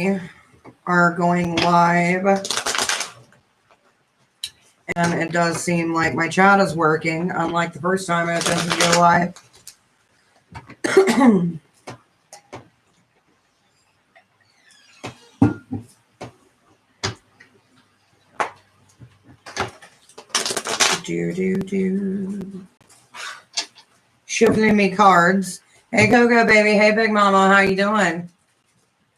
we are going live. And it does seem like my chat is working, unlike the first time I attempted to go live. Shuffling me cards. Hey, Coco, baby. Hey, Big Mama. How you doing?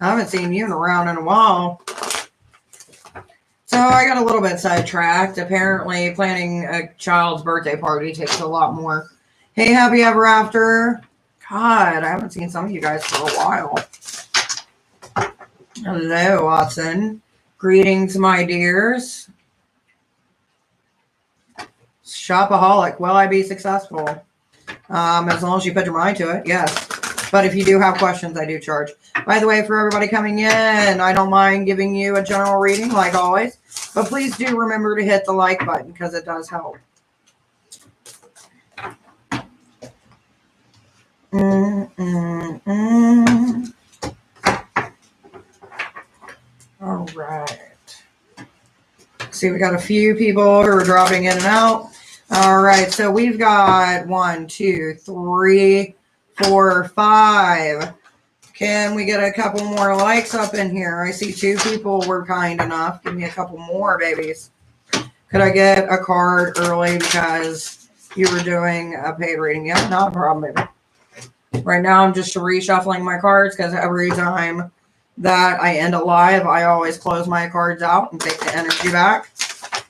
I haven't seen you around in a while. So I got a little bit sidetracked. Apparently, planning a child's birthday party takes a lot more. Hey, happy ever after. God, I haven't seen some of you guys for a while. Hello, Watson. Greetings, my dears. Shopaholic. Will I be successful? As long as you put your mind to it, yes. But if you do have questions, I do charge. By the way, for everybody coming in, I don't mind giving you a general reading, like always. But please do remember to hit the like button, because it does help. All right. See, we got a few people who are dropping in and out. All right, so we've got 1, 2, 3, 4, 5. Can we get a couple more likes up in here? I see 2 people were kind enough. Give me a couple more, babies. Could I get a card early because you were doing a paid reading? Yeah, not a problem, baby. Right now, I'm just reshuffling my cards because every time that I end a live, I always close my cards out and take the energy back.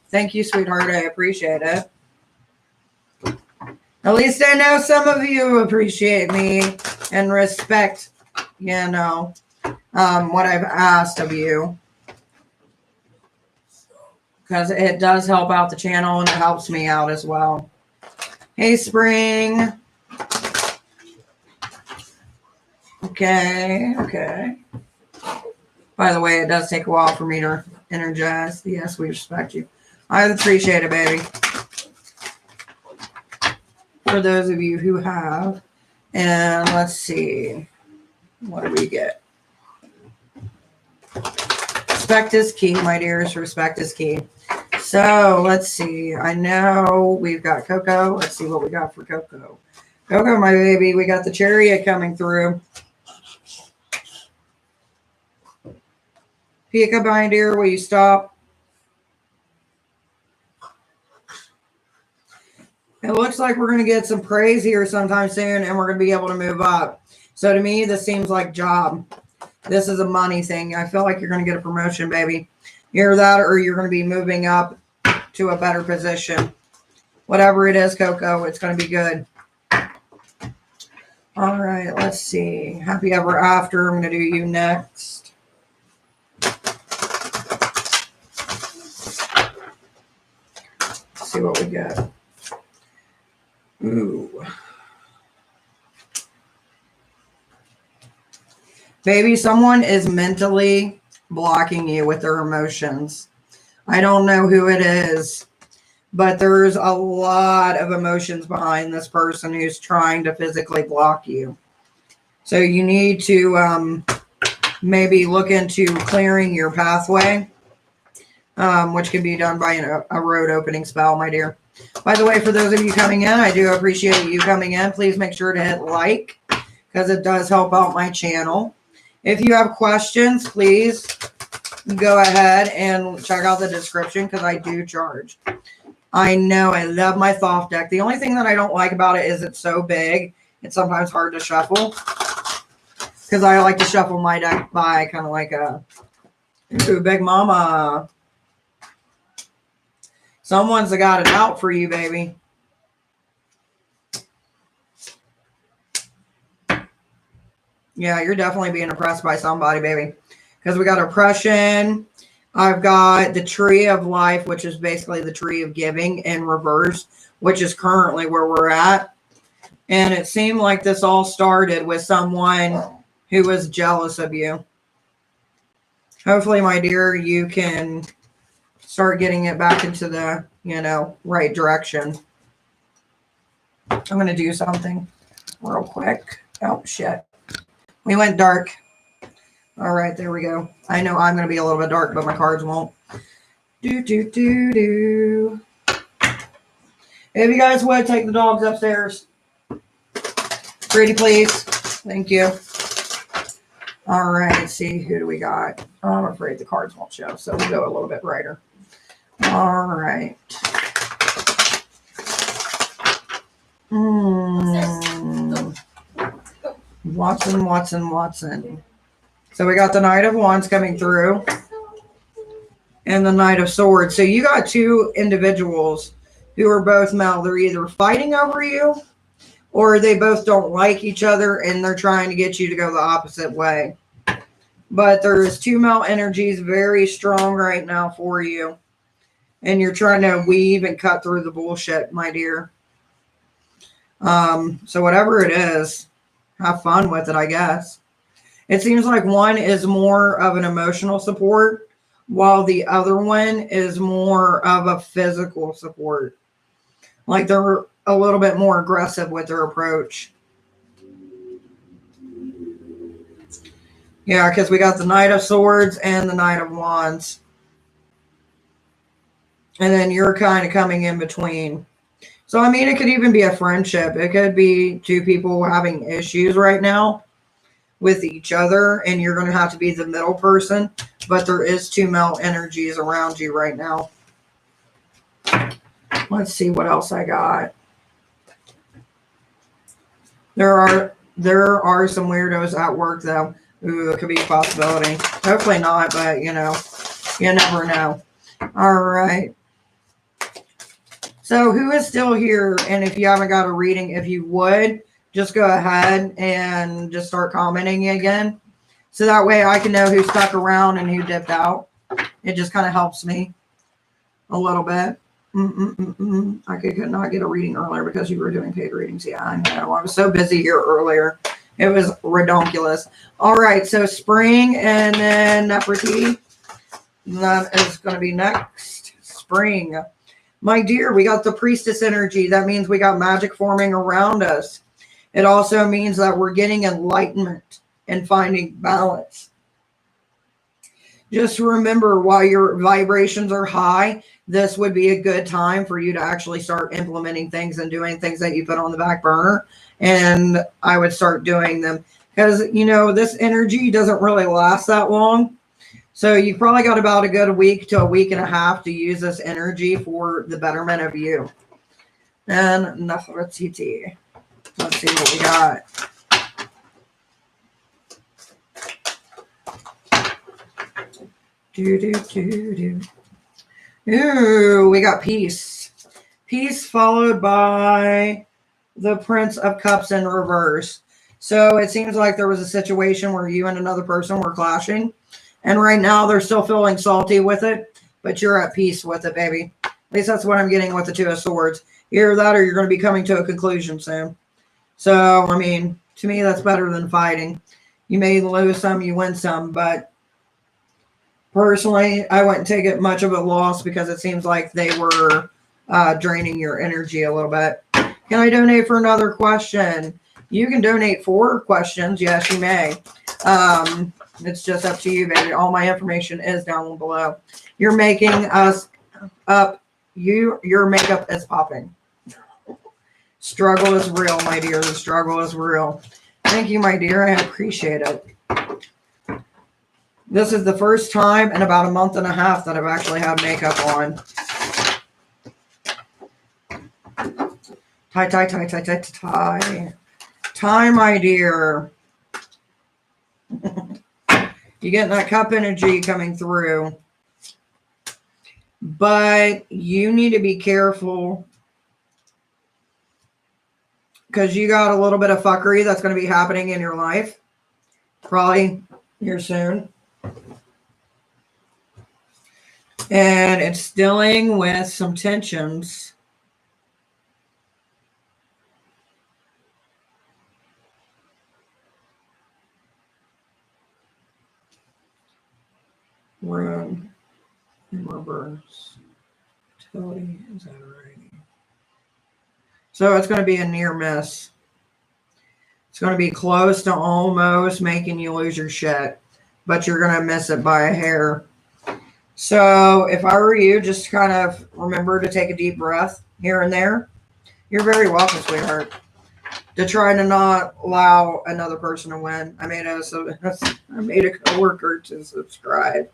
Thank you, sweetheart. I appreciate it. At least I know some of you appreciate me and respect, you know, what I've asked of you. Because it does help out the channel and it helps me out as well. Hey, Spring. Okay. By the way, it does take a while for me to energize. Yes, we respect you. I appreciate it, baby. For those of you who have. And let's see. What do we get? Respect is key, my dears. Respect is key. So, let's see. I know we've got Coco. Let's see what we got for Coco. Coco, my baby. We got the Chariot coming through. Peekaboo, dear, will you stop? It looks like we're going to get some praise here sometime soon, and we're going to be able to move up. So to me, this seems like job. This is a money thing. I feel like you're going to get a promotion, baby. Either that or you're going to be moving up to a better position. Whatever it is, Coco, it's going to be good. All right, let's see. Happy ever after. I'm going to do you next. See what we get. Ooh. Baby, someone is mentally blocking you with their emotions. I don't know who it is, but there's a lot of emotions behind this person who's trying to physically block you. So you need to maybe look into clearing your pathway. Which can be done by a road opening spell, my dear. By the way, for those of you coming in, I do appreciate you coming in. Please make sure to hit like because it does help out my channel. If you have questions, please go ahead and check out the description because I do charge. I know I love my Thoth deck. The only thing that I don't like about it is it's so big. It's sometimes hard to shuffle because I like to shuffle my deck by kind of like a Big Mama. Someone's got it out for you, baby. Yeah, you're definitely being oppressed by somebody, baby. Because we got oppression. I've got the Tree of Life, which is basically the Tree of Giving in reverse, which is currently where we're at. And it seemed like this all started with someone who was jealous of you. Hopefully, my dear, you can start getting it back into the, right direction. I'm going to do something real quick. Oh, shit. We went dark. All right, there we go. I know I'm going to be a little bit dark, but my cards won't. Do, do, do, do. If you guys would, take the dogs upstairs. Pretty please. Thank you. All right, let's see. Who do we got? Oh, I'm afraid the cards won't show, so we'll go a little bit brighter. All right. Watson, Watson, Watson. So we got the Knight of Wands coming through and the Knight of Swords. So you got two individuals who are both male. They're either fighting over you or they both don't like each other and they're trying to get you to go the opposite way. But there's two male energies very strong right now for you. And you're trying to weave and cut through the bullshit, my dear. So whatever it is, have fun with it, I guess. It seems like one is more of an emotional support, while the other one is more of a physical support. Like they're a little bit more aggressive with their approach. Yeah, because we got the Knight of Swords and the Knight of Wands. And then you're kind of coming in between. So, I mean, it could even be a friendship. It could be two people having issues right now with each other, and you're going to have to be the middle person. But there is two male energies around you right now. Let's see what else I got. There are some weirdos at work, though. Ooh, it could be a possibility. Hopefully not, but, you know, you never know. All right. So who is still here? And if you haven't got a reading, if you would, just go ahead and just start commenting again. So that way I can know who stuck around and who dipped out. It just kind of helps me a little bit. I could not get a reading earlier because you were doing paid readings. Yeah, I know. I was so busy here earlier. It was redonkulous. All right, so spring and then Nefertiti. That is going to be next. Spring. My dear, we got the priestess energy. That means we got magic forming around us. It also means that we're getting enlightenment and finding balance. Just remember, while your vibrations are high, this would be a good time for you to actually start implementing things and doing things that you put on the back burner. And I would start doing them because, you know, this energy doesn't really last that long. So you probably got about a good week to a week and a half to use this energy for the betterment of you. And Nefertiti. Let's see what we got. Ooh, we got peace. Peace followed by the Prince of Cups in reverse. So it seems like there was a situation where you and another person were clashing. And right now they're still feeling salty with it, but you're at peace with it, baby. At least that's what I'm getting with the Two of Swords. Either that or you're going to be coming to a conclusion soon. So, I mean, to me, that's better than fighting. You may lose some, you win some, but personally, I wouldn't take it much of a loss because it seems like they were draining your energy a little bit. Can I donate for another question? You can donate 4 questions. Yes, you may. It's just up to you, baby. All my information is down below. You're making us up. Your makeup is popping. Struggle is real, my dear. The struggle is real. Thank you, my dear. I appreciate it. This is the first time in about a month and a half that I've actually had makeup on. Tie. Tie, my dear. You get that cup energy coming through. But you need to be careful because you got a little bit of fuckery that's going to be happening in your life. Probably here soon. And it's dealing with some tensions. Rune in reverse. Utility, is that right? So it's going to be a near miss. It's going to be close to almost making you lose your shit. but you're going to miss it by a hair. So if I were you, just kind of remember to take a deep breath here and there. You're very welcome, sweetheart. To try to not allow another person to win. I made a coworker to subscribe.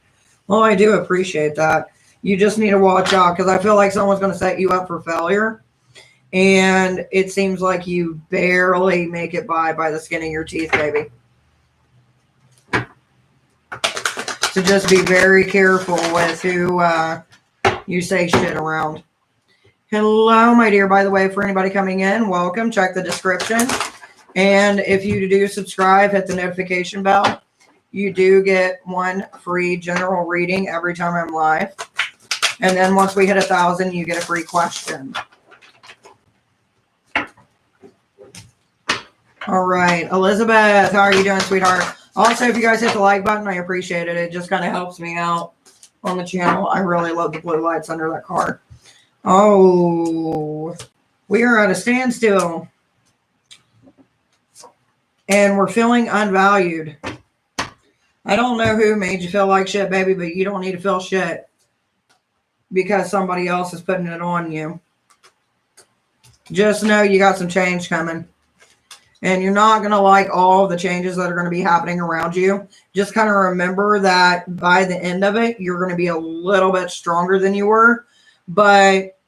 Well, I do appreciate that. You just need to watch out because I feel like someone's going to set you up for failure. And it seems like you barely make it by the skin of your teeth, baby. So just be very careful with who you say shit around. Hello, my dear. By the way, for anybody coming in, welcome. Check the description. And if you do subscribe, hit the notification bell. You do get one free general reading every time I'm live. And then once we hit 1,000, you get a free question. All right. Elizabeth, how are you doing, sweetheart? Also, if you guys hit the like button, I appreciate it. It just kind of helps me out on the channel. I really love the blue lights under that car. Oh, we are at a standstill. And we're feeling unvalued. I don't know who made you feel like shit, baby, but you don't need to feel shit because somebody else is putting it on you. Just know you got some change coming. And you're not going to like all the changes that are going to be happening around you. Just kind of remember that by the end of it, you're going to be a little bit stronger than you were. But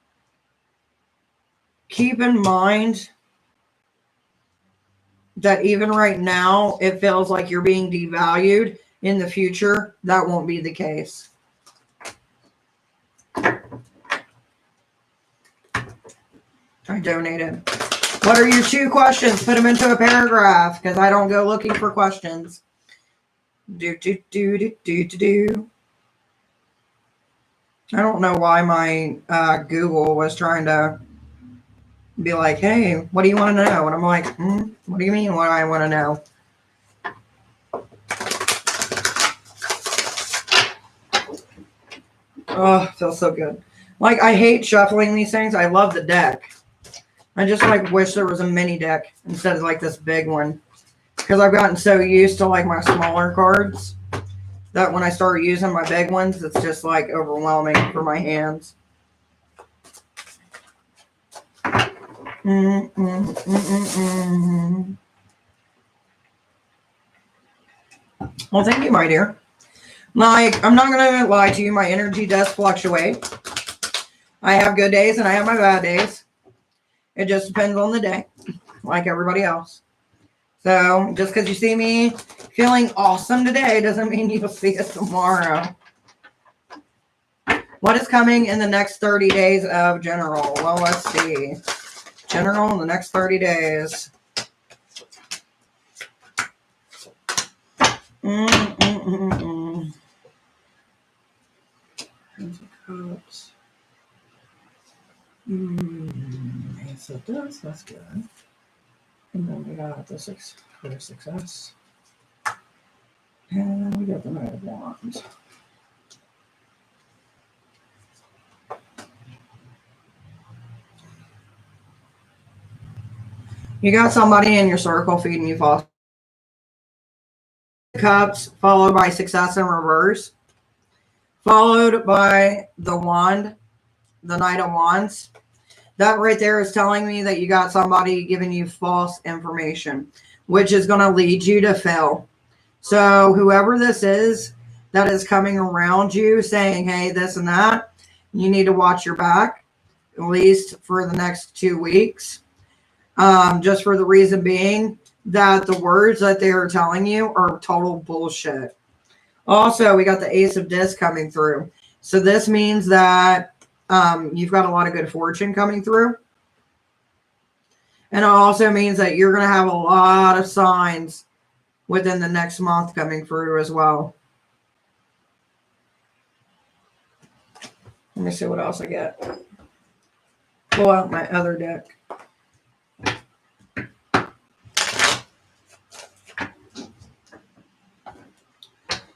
keep in mind that even right now, it feels like you're being devalued. In the future, that won't be the case. I donated. What are your 2 questions? Put them into a paragraph because I don't go looking for questions. I don't know why my Google was trying to be like, hey, what do you want to know? And I'm like, what do you mean what I want to know? Oh, it feels so good. Like, I hate shuffling these things. I love the deck. I just like wish there was a mini deck instead of like this big one. Because I've gotten so used to like my smaller cards that when I start using my big ones, it's just like overwhelming for my hands. Well, thank you, my dear. Like, I'm not going to lie to you. My energy does fluctuate. I have good days and I have my bad days. It just depends on the day, like everybody else. So just because you see me feeling awesome today doesn't mean you'll see it tomorrow. What is coming in the next 30 days of general? Well, let's see. General in the next 30 days. Cups. Yes, it does. That's good. And then we got the 6 for success. And we got the Knight of Wands. You got somebody in your circle feeding you false cups, followed by success in reverse, followed by the wand, the Knight of Wands. That right there is telling me that you got somebody giving you false information, which is going to lead you to fail. So whoever this is that is coming around you saying, hey, this and that, you need to watch your back, at least for the next 2 weeks. Just for the reason being that the words that they are telling you are total bullshit. Also, we got the Ace of Discs coming through. So this means that you've got a lot of good fortune coming through. And it also means that you're going to have a lot of signs within the next month coming through as well. Let me see what else I get. Pull out my other deck.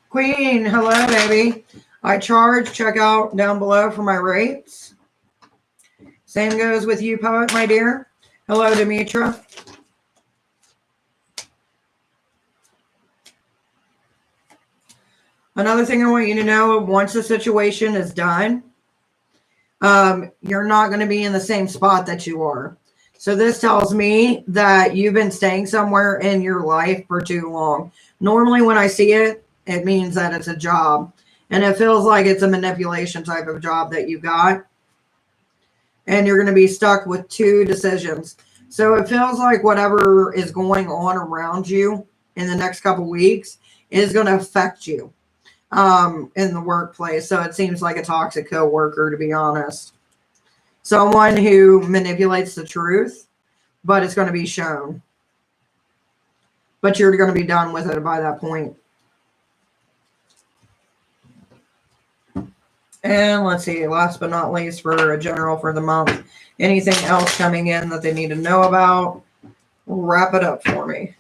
Queen, hello, baby. I charge. Check out down below for my rates. Same goes with you, Poet, my dear. Hello, Demetra. Another thing I want you to know, once the situation is done, you're not going to be in the same spot that you are. So this tells me that you've been staying somewhere in your life for too long. Normally when I see it, it means that it's a job. And it feels like it's a manipulation type of job that you got. And you're going to be stuck with two decisions. So it feels like whatever is going on around you in the next couple weeks is going to affect you in the workplace. So it seems like a toxic coworker, to be honest. Someone who manipulates the truth, but it's going to be shown. But you're going to be done with it by that point. And let's see, last but not least, for a general for the month, anything else coming in that they need to know about? Wrap it up for me.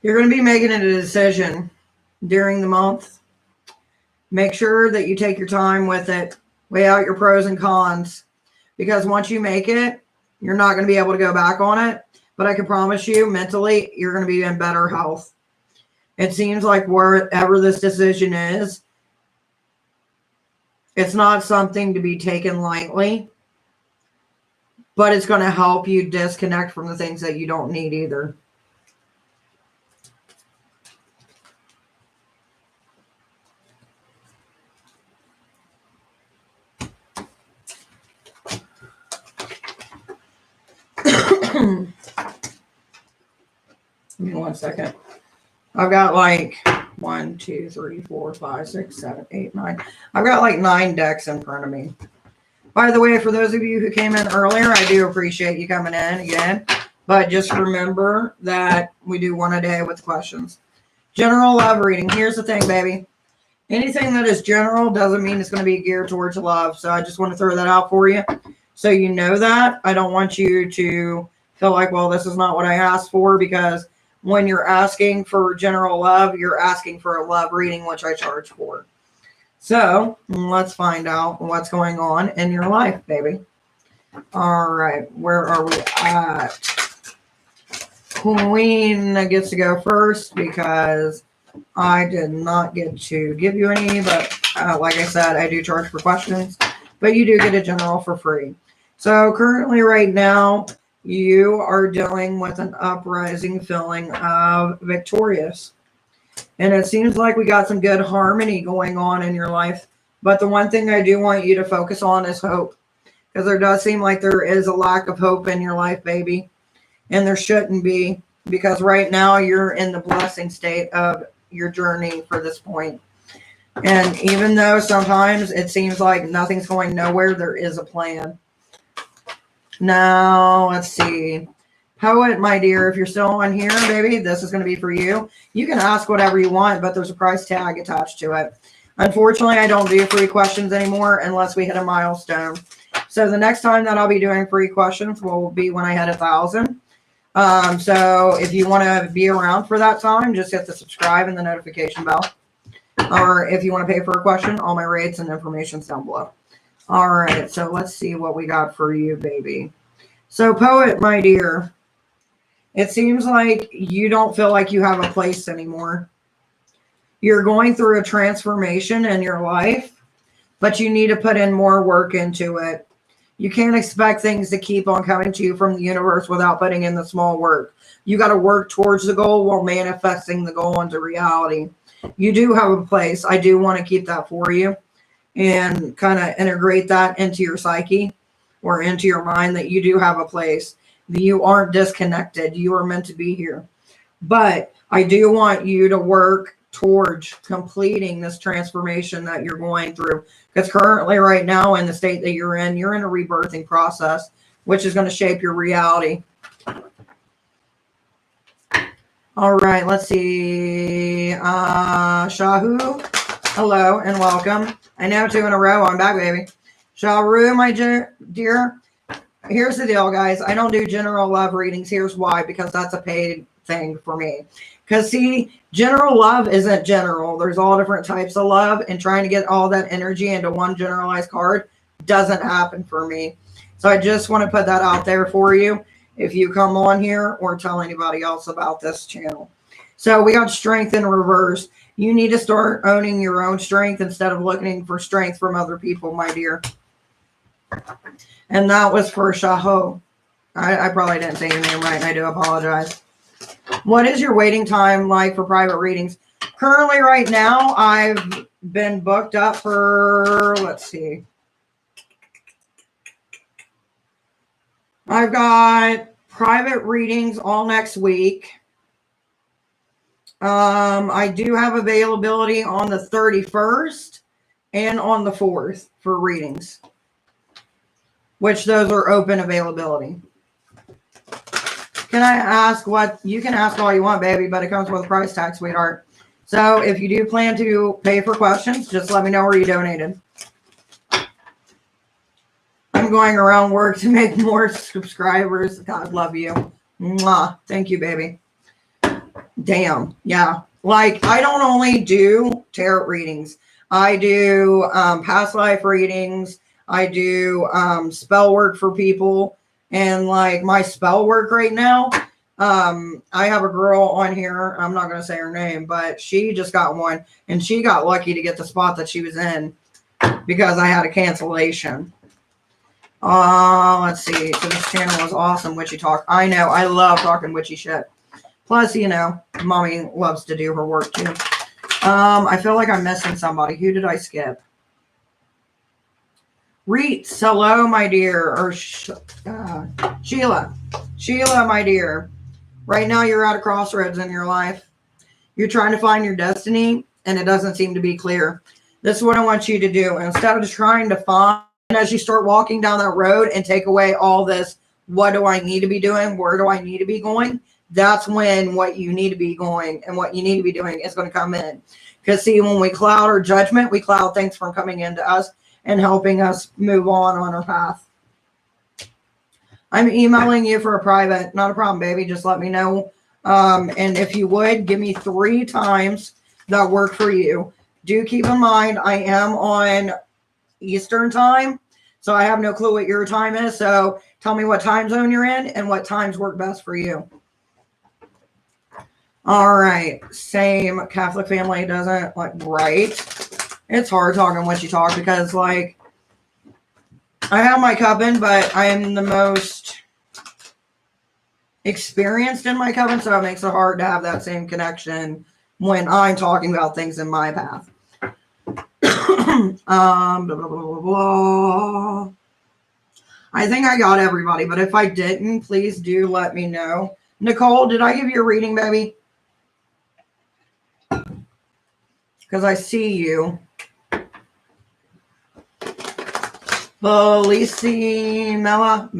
You're going to be making a decision during the month. Make sure that you take your time with it. Weigh out your pros and cons. Because once you make it, you're not going to be able to go back on it. But I can promise you, mentally, you're going to be in better health. It seems like wherever this decision is, it's not something to be taken lightly. But it's going to help you disconnect from the things that you don't need either. Give me 1 second. I've got like 1, 2, 3, 4, 5, 6, 7, 8, 9. I've got like 9 decks in front of me. By the way, for those of you who came in earlier, I do appreciate you coming in again. But just remember that we do one a day with questions. General love reading. Here's the thing, baby. Anything that is general doesn't mean it's going to be geared towards love. So I just want to throw that out for you. So you know that. I don't want you to feel like, well, this is not what I asked for, because when you're asking for general love, you're asking for a love reading, which I charge for. So let's find out what's going on in your life, baby. All right, where are we at? Queen gets to go first because I did not get to give you any, but like I said, I do charge for questions, but you do get a general for free. So currently right now, you are dealing with an uprising feeling of victorious. And it seems like we got some good harmony going on in your life. But the one thing I do want you to focus on is hope. Because there does seem like there is a lack of hope in your life, baby. And there shouldn't be. Because right now you're in the blessing state of your journey for this point. And even though sometimes it seems like nothing's going nowhere, there is a plan. Now, let's see. Poet, my dear, if you're still on here, baby, this is going to be for you. You can ask whatever you want, but there's a price tag attached to it. Unfortunately, I don't do free questions anymore unless we hit a milestone. So the next time that I'll be doing free questions will be when I hit 1,000. So if you want to be around for that time, just hit the subscribe and the notification bell. Or if you want to pay for a question, all my rates and information's down below. All right, so let's see what we got for you, baby. So, Poet, my dear, it seems like you don't feel like you have a place anymore. You're going through a transformation in your life, but you need to put in more work into it. You can't expect things to keep on coming to you from the universe without putting in the small work. You got to work towards the goal while manifesting the goal into reality. You do have a place. I do want to keep that for you and kind of integrate that into your psyche or into your mind, that you do have a place. You aren't disconnected. You are meant to be here. But I do want you to work towards completing this transformation that you're going through. Because currently right now in the state that you're in a rebirthing process, which is going to shape your reality. All right, let's see. Shahu, hello and welcome. I know 2 in a row. I'm back, baby. Sharu, my dear. Here's the deal, guys. I don't do general love readings. Here's why. Because that's a paid thing for me. Because, see, general love isn't general. There's all different types of love. And trying to get all that energy into one generalized card doesn't happen for me. So I just want to put that out there for you if you come on here or tell anybody else about this channel. So we got strength in reverse. You need to start owning your own strength instead of looking for strength from other people, my dear. And that was for Shaho. I probably didn't say your name right, and I do apologize. What is your waiting time like for private readings? Currently, right now, I've been booked up for, let's see. I've got private readings all next week. I do have availability on the 31st and on the 4th for readings, which those are open availability. Can I ask what, you can ask all you want, baby, but it comes with a price tag, sweetheart. So if you do plan to pay for questions, just let me know where you donated. I'm going around work to make more subscribers. God love you. Mwah. Thank you, baby. Damn. Yeah. Like, I don't only do tarot readings. I do past life readings. I do spell work for people. And like my spell work right now, I have a girl on here. I'm not going to say her name, but she just got one. And she got lucky to get the spot that she was in because I had a cancellation. Let's see. So this channel is awesome, witchy talk. I know. I love talking witchy shit. Plus, you know, mommy loves to do her work too. I feel like I'm missing somebody. Who did I skip? Reets, hello, my dear. Or Sheila. Sheila, my dear. Right now, you're at a crossroads in your life. You're trying to find your destiny, and it doesn't seem to be clear. This is what I want you to do. Instead of trying to find, as you start walking down that road and take away all this, what do I need to be doing? Where do I need to be going? That's when what you need to be going and what you need to be doing is going to come in. Because see, when we cloud our judgment, we cloud things from coming into us and helping us move on our path. I'm emailing you for a private. Not a problem, baby. Just let me know. And if you would, give me 3 times that work for you. Do keep in mind, I am on Eastern time, so I have no clue what your time is. So tell me what time zone you're in and what times work best for you. All right. Same Catholic family doesn't like right. It's hard talking what you talk because like I have my coven, but I am the most experienced in my coven, so it makes it hard to have that same connection when I'm talking about things in my path. Blah, blah, blah, blah, blah. I think I got everybody, but if I didn't, please do let me know. Nicole, did I give you a reading, baby? Because I see you. Felici Mella.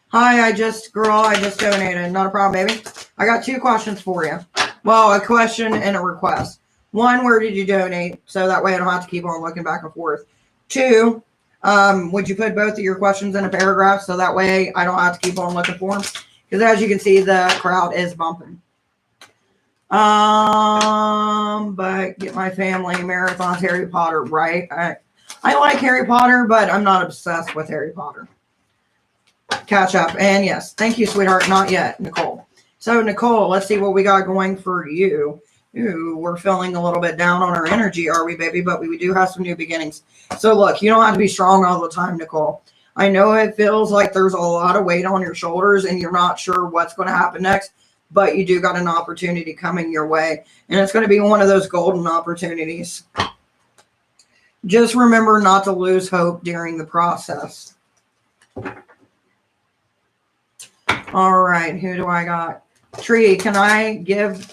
Hi, I just donated. Not a problem, baby. I got 2 questions for you. Well, a question and a request. 1, where did you donate? So that way I don't have to keep on looking back and forth. 2, would you put both of your questions in a paragraph so that way I don't have to keep on looking for them? Because as you can see, the crowd is bumping. But get my family marathons Harry Potter, right? I like Harry Potter, but I'm not obsessed with Harry Potter. Catch up. And yes, thank you, sweetheart. Not yet, Nicole. So, Nicole, let's see what we got going for you. Ooh, we're feeling a little bit down on our energy, are we, baby? But we do have some new beginnings. So, look, you don't have to be strong all the time, Nicole. I know it feels like there's a lot of weight on your shoulders and you're not sure what's going to happen next, but you do got an opportunity coming your way. And it's going to be one of those golden opportunities. Just remember not to lose hope during the process. All right, who do I got? Tree, can I give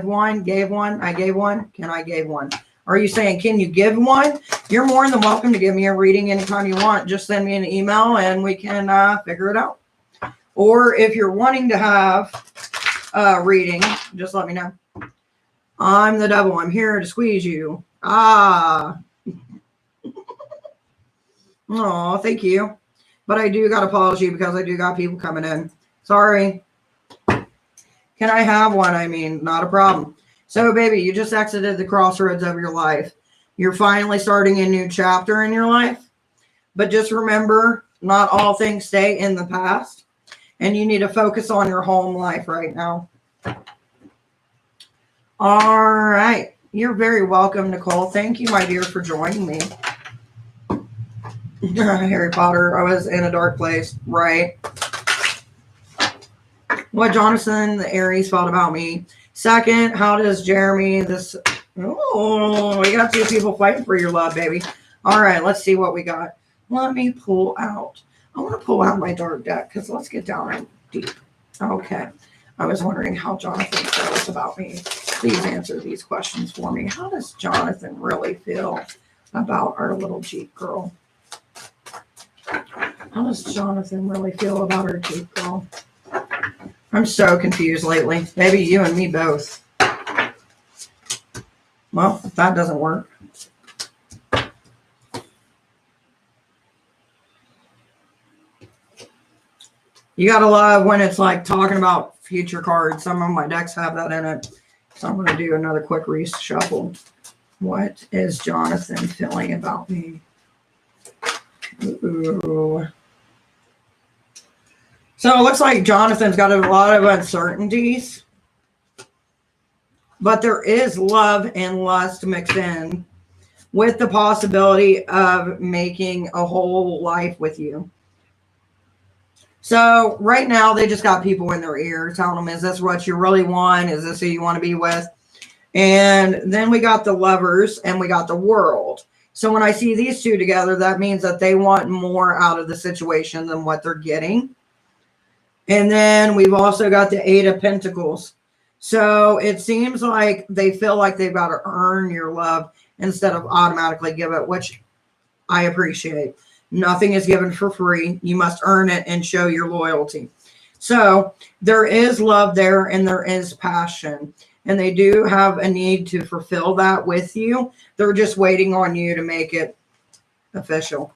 one? Gave one? I gave one? Can I give one? Are you saying, can you give one? You're more than welcome to give me a reading anytime you want. Just send me an email and we can figure it out. Or if you're wanting to have a reading, just let me know. I'm the devil. I'm here to squeeze you. Oh, thank you. But I do got to apology because I do got people coming in. Sorry. Can I have one? I mean, not a problem. So, baby, you just exited the crossroads of your life. You're finally starting a new chapter in your life. But just remember, not all things stay in the past. And you need to focus on your home life right now. All right. You're very welcome, Nicole. Thank you, my dear, for joining me. Harry Potter, I was in a dark place, right? What Jonathan the Aries felt about me. Second, how does Jeremy this... Oh, we got two people fighting for your love, baby. All right, let's see what we got. Let me pull out. I want to pull out my dark deck because let's get down deep. Okay. I was wondering how Jonathan feels about me. Please answer these questions for me. How does Jonathan really feel about our little Jeep girl? How does Jonathan really feel about our Jeep girl? I'm so confused lately. Maybe you and me both. Well, if that doesn't work. You gotta love when it's like talking about future cards. Some of my decks have that in it. So I'm going to do another quick reshuffle. What is Jonathan feeling about me? Ooh. So it looks like Jonathan's got a lot of uncertainties. But there is love and lust mixed in with the possibility of making a whole life with you. So right now they just got people in their ear telling them, is this what you really want? Is this who you want to be with? And then we got the Lovers and we got the World. So when I see these two together, that means that they want more out of the situation than what they're getting. And then we've also got the Eight of Pentacles. So it seems like they feel like they've got to earn your love instead of automatically give it, which I appreciate. Nothing is given for free. You must earn it and show your loyalty. So there is love there and there is passion. And they do have a need to fulfill that with you. They're just waiting on you to make it official.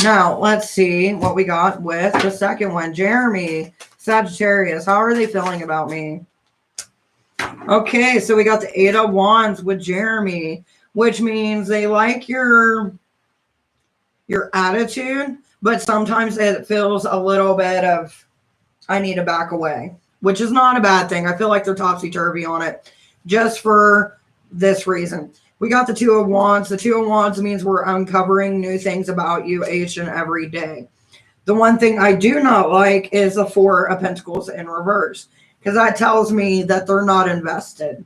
Now, let's see what we got with the second one. Jeremy, Sagittarius, how are they feeling about me? Okay, so we got the Eight of Wands with Jeremy, which means they like your attitude, but sometimes it feels a little bit of, I need to back away, which is not a bad thing. I feel like they're topsy-turvy on it just for this reason. We got the Two of Wands. The Two of Wands means we're uncovering new things about you each and every day. The one thing I do not like is the Four of Pentacles in reverse, because that tells me that they're not invested.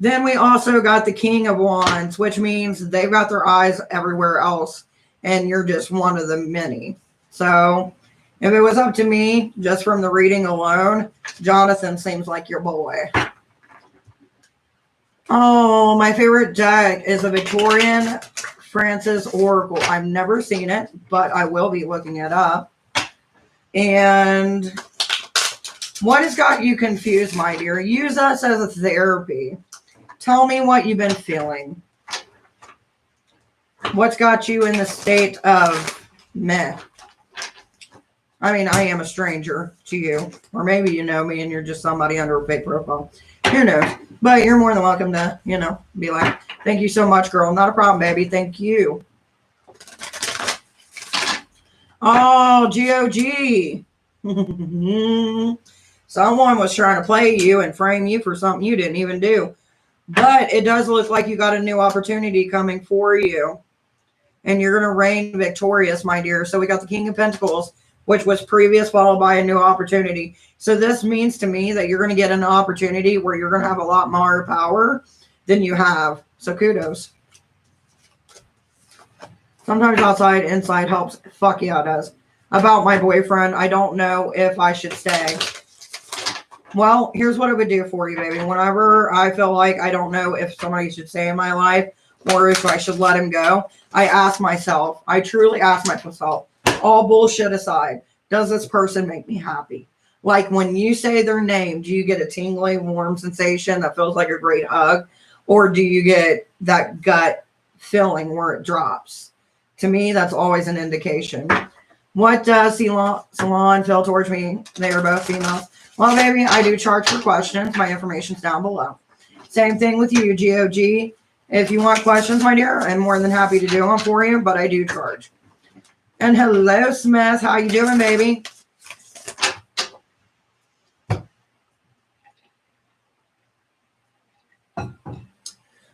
Then we also got the King of Wands, which means they've got their eyes everywhere else, and you're just one of the many. So if it was up to me, just from the reading alone, Jonathan seems like your boy. Oh, my favorite deck is a Victorian Francis Oracle. I've never seen it, but I will be looking it up. And what has got you confused, my dear? Use us as a therapy. Tell me what you've been feeling. What's got you in the state of meh? I mean, I am a stranger to you. Or maybe you know me and you're just somebody under a fake profile. Who knows? But you're more than welcome to, be like, thank you so much, girl. Not a problem, baby. Thank you. Oh, GOG. Someone was trying to play you and frame you for something you didn't even do. But it does look like you got a new opportunity coming for you. And you're going to reign victorious, my dear. So we got the King of Pentacles, which was previous, followed by a new opportunity. So this means to me that you're going to get an opportunity where you're going to have a lot more power than you have. So kudos. Sometimes outside, inside helps. Fuck yeah, it does. About my boyfriend, I don't know if I should stay. Well, here's what it would do for you, baby. Whenever I feel like I don't know if somebody should stay in my life or if I should let him go, I ask myself, I truly ask myself, all bullshit aside, does this person make me happy? Like when you say their name, do you get a tingly, warm sensation that feels like a great hug? Or do you get that gut feeling where it drops? To me, that's always an indication. What does Salon feel towards me? They are both females. Well, baby, I do charge for questions. My information's down below. Same thing with you, GOG. If you want questions, my dear, I'm more than happy to do them for you, but I do charge. And hello, Smith. How you doing, baby?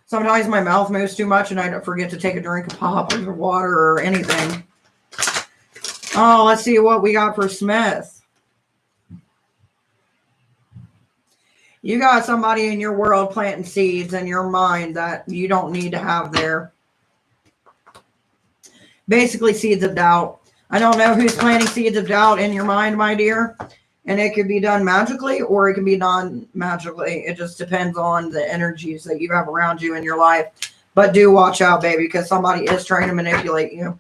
Sometimes my mouth moves too much and I don't forget to take a drink of pop or water or anything. Oh, let's see what we got for Smith. You got somebody in your world planting seeds in your mind that you don't need to have there. Basically, seeds of doubt. I don't know who's planting seeds of doubt in your mind, my dear. And it could be done magically or it can be done magically. It just depends on the energies that you have around you in your life. But do watch out, baby, because somebody is trying to manipulate you.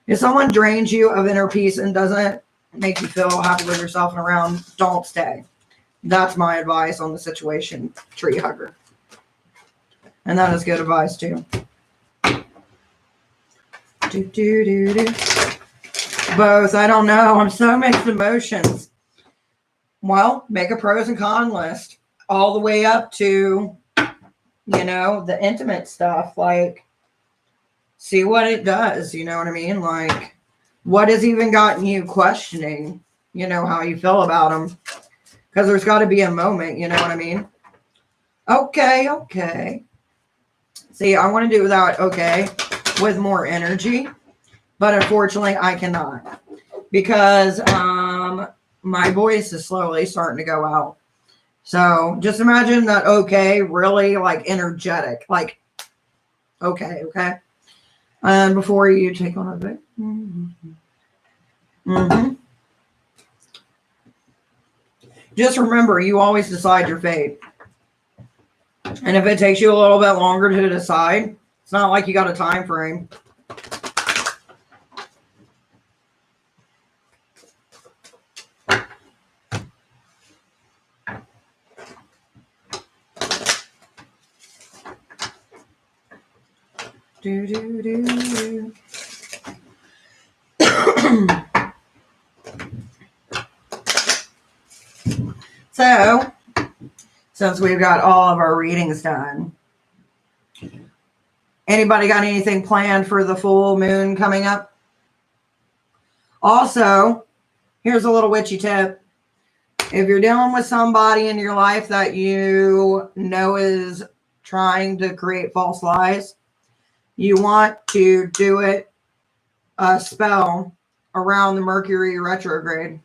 If someone drains you of inner peace and doesn't make you feel happy with yourself and around, don't stay. That's my advice on the situation, tree hugger. And that is good advice, too. Both. I don't know. I'm so mixed emotions. Well, make a pros and con list all the way up to, you know, the intimate stuff. Like, see what it does. You know what I mean? Like, what has even gotten you questioning, you know, how you feel about them? Because there's got to be a moment. You know what I mean? Okay, okay. See, I want to do that, okay, with more energy. But unfortunately, I cannot. Because, my voice is slowly starting to go out. So just imagine that, okay, really like energetic, like, okay. And before you take on a bit. Just remember, you always decide your fate. And if it takes you a little bit longer to decide, it's not like you got a time frame. So, since we've got all of our readings done, anybody got anything planned for the full moon coming up? Also, here's a little witchy tip. If you're dealing with somebody in your life that you know is trying to create false lies, you want to do it a spell around the Mercury retrograde.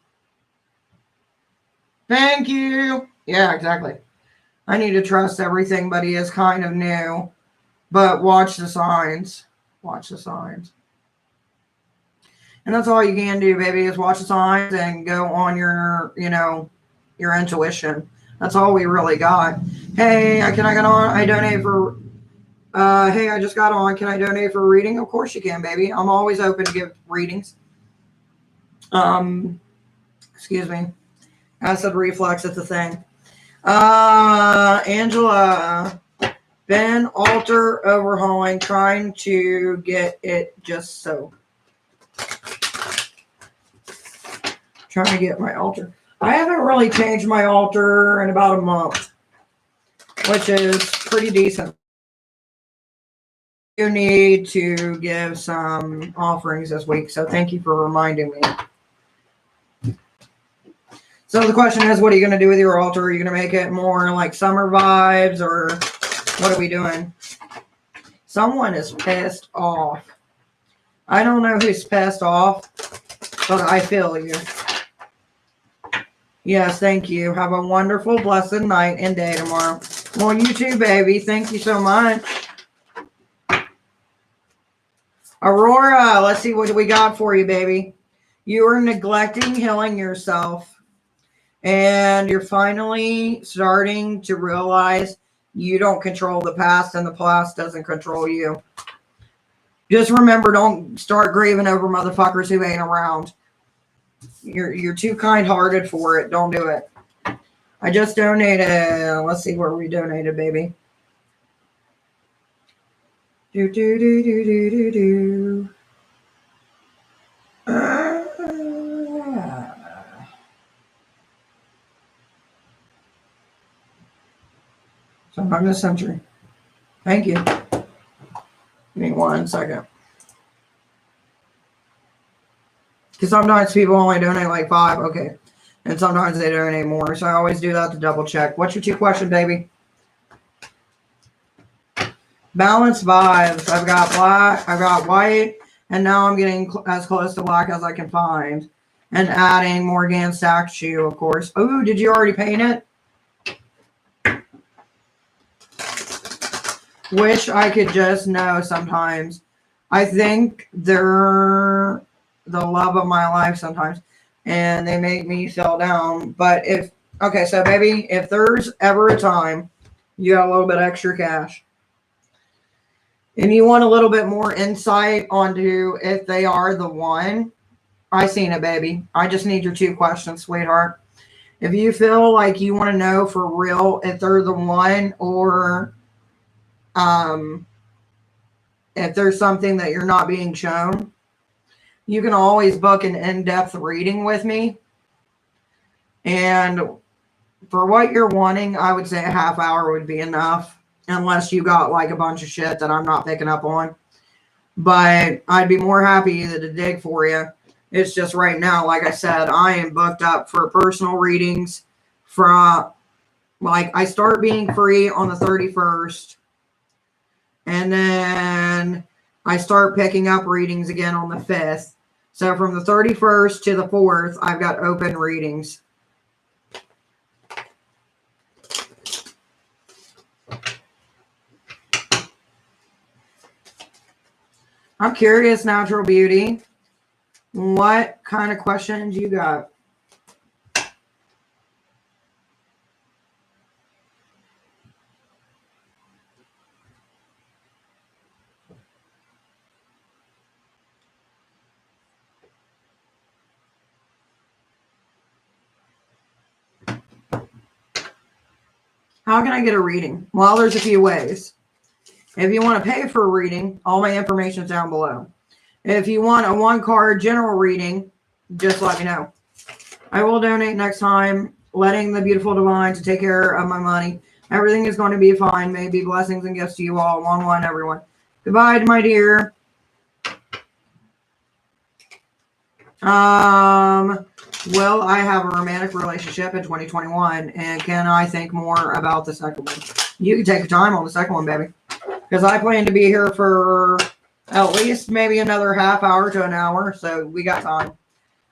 Thank you. Yeah, exactly. I need to trust everything, but he is kind of new. But watch the signs. Watch the signs. And that's all you can do, baby, is watch the signs and go on your, you know, your intuition. That's all we really got. Hey, can I get on? I donate for, hey, I just got on. Can I donate for a reading? Of course you can, baby. I'm always open to give readings. Excuse me. Acid reflux, it's a thing. Angela, been altar overhauling, trying to get it just so. Trying to get my altar. I haven't really changed my altar in about a month, which is pretty decent. You need to give some offerings this week, so thank you for reminding me. So the question is, what are you going to do with your altar? Are you going to make it more like summer vibes, or what are we doing? Someone is pissed off. I don't know who's pissed off, but I feel you. Yes, thank you. Have a wonderful, blessed night and day tomorrow. Well, you too, baby. Thank you so much. Aurora, let's see what we got for you, baby. You are neglecting healing yourself. And you're finally starting to realize you don't control the past and the past doesn't control you. Just remember, don't start grieving over motherfuckers who ain't around. You're too kind-hearted for it. Don't do it. I just donated. Let's see where we donated, baby. Sometime this century. Thank you. Give me 1 second. Because sometimes people only donate like 5. Okay. And sometimes they donate more. So I always do that to double check. What's your 2 question, baby? Balanced vibes. I've got black. I've got white. And now I'm getting as close to black as I can find. And adding Morgan statue, of course. Oh, did you already paint it? Wish I could just know sometimes. I think they're the love of my life sometimes. And they make me feel down. But if, okay, so baby, if there's ever a time you got a little bit extra cash and you want a little bit more insight onto if they are the one, I seen it, baby. I just need your 2 questions, sweetheart. If you feel like you want to know for real if they're the one, or if there's something that you're not being shown, you can always book an in-depth reading with me. And for what you're wanting, I would say a half hour would be enough, unless you got like a bunch of shit that I'm not picking up on. But I'd be more happy to dig for you. It's just right now, like I said, I am booked up for personal readings from, like, I start being free on the 31st. And then I start picking up readings again on the 5th. So from the 31st to the 4th, I've got open readings. I'm curious, Natural Beauty. What kind of questions you got? How can I get a reading? Well, there's a few ways. If you want to pay for a reading, all my information is down below. If you want a 1-card general reading, just let me know. I will donate next time, letting the beautiful divine to take care of my money. Everything is going to be fine. May be blessings and gifts to you all. 1-1, everyone. Goodbye, my dear. Will I have a romantic relationship in 2021? And can I think more about the second one? You can take your time on the second one, baby. Because I plan to be here for at least maybe another half hour to an hour. So we got time.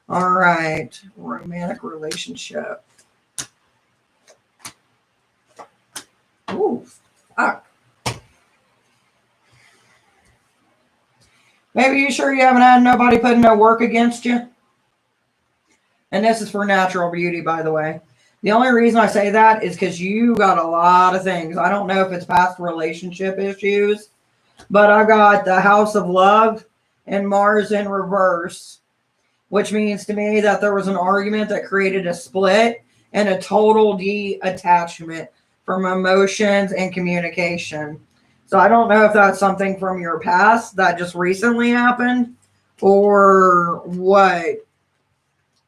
All right. Romantic relationship. Ooh, fuck. Baby, you sure you haven't had nobody putting no work against you? And this is for Natural Beauty, by the way. The only reason I say that is because you got a lot of things. I don't know if it's past relationship issues, but I got the House of Love and Mars in reverse, which means to me that there was an argument that created a split and a total detachment from emotions and communication. So I don't know if that's something from your past that just recently happened or what.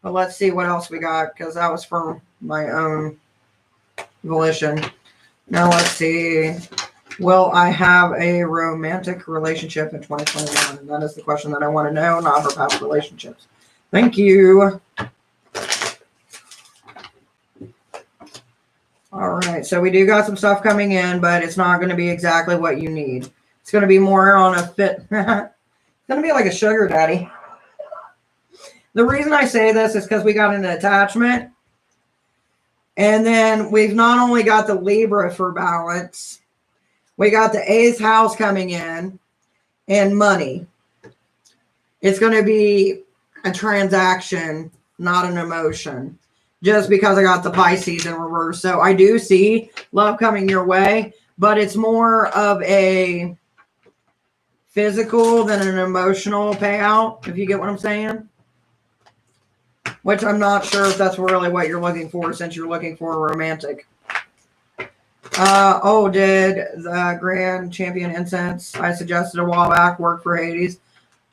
But let's see what else we got, because that was from my own volition. Now let's see. Will I have a romantic relationship in 2021? And that is the question that I want to know, not her past relationships. Thank you. All right. So we do got some stuff coming in, but it's not going to be exactly what you need. It's going to be more on a fit. It's going to be like a sugar daddy. The reason I say this is because we got an attachment. And then we've not only got the Libra for balance, we got the 8th house coming in and money. It's going to be a transaction, not an emotion, just because I got the Pisces in reverse. So I do see love coming your way, but it's more of a physical than an emotional payout, if you get what I'm saying. Which I'm not sure if that's really what you're looking for, since you're looking for a romantic. Did the Grand Champion Incense I suggested a while back work for Hades?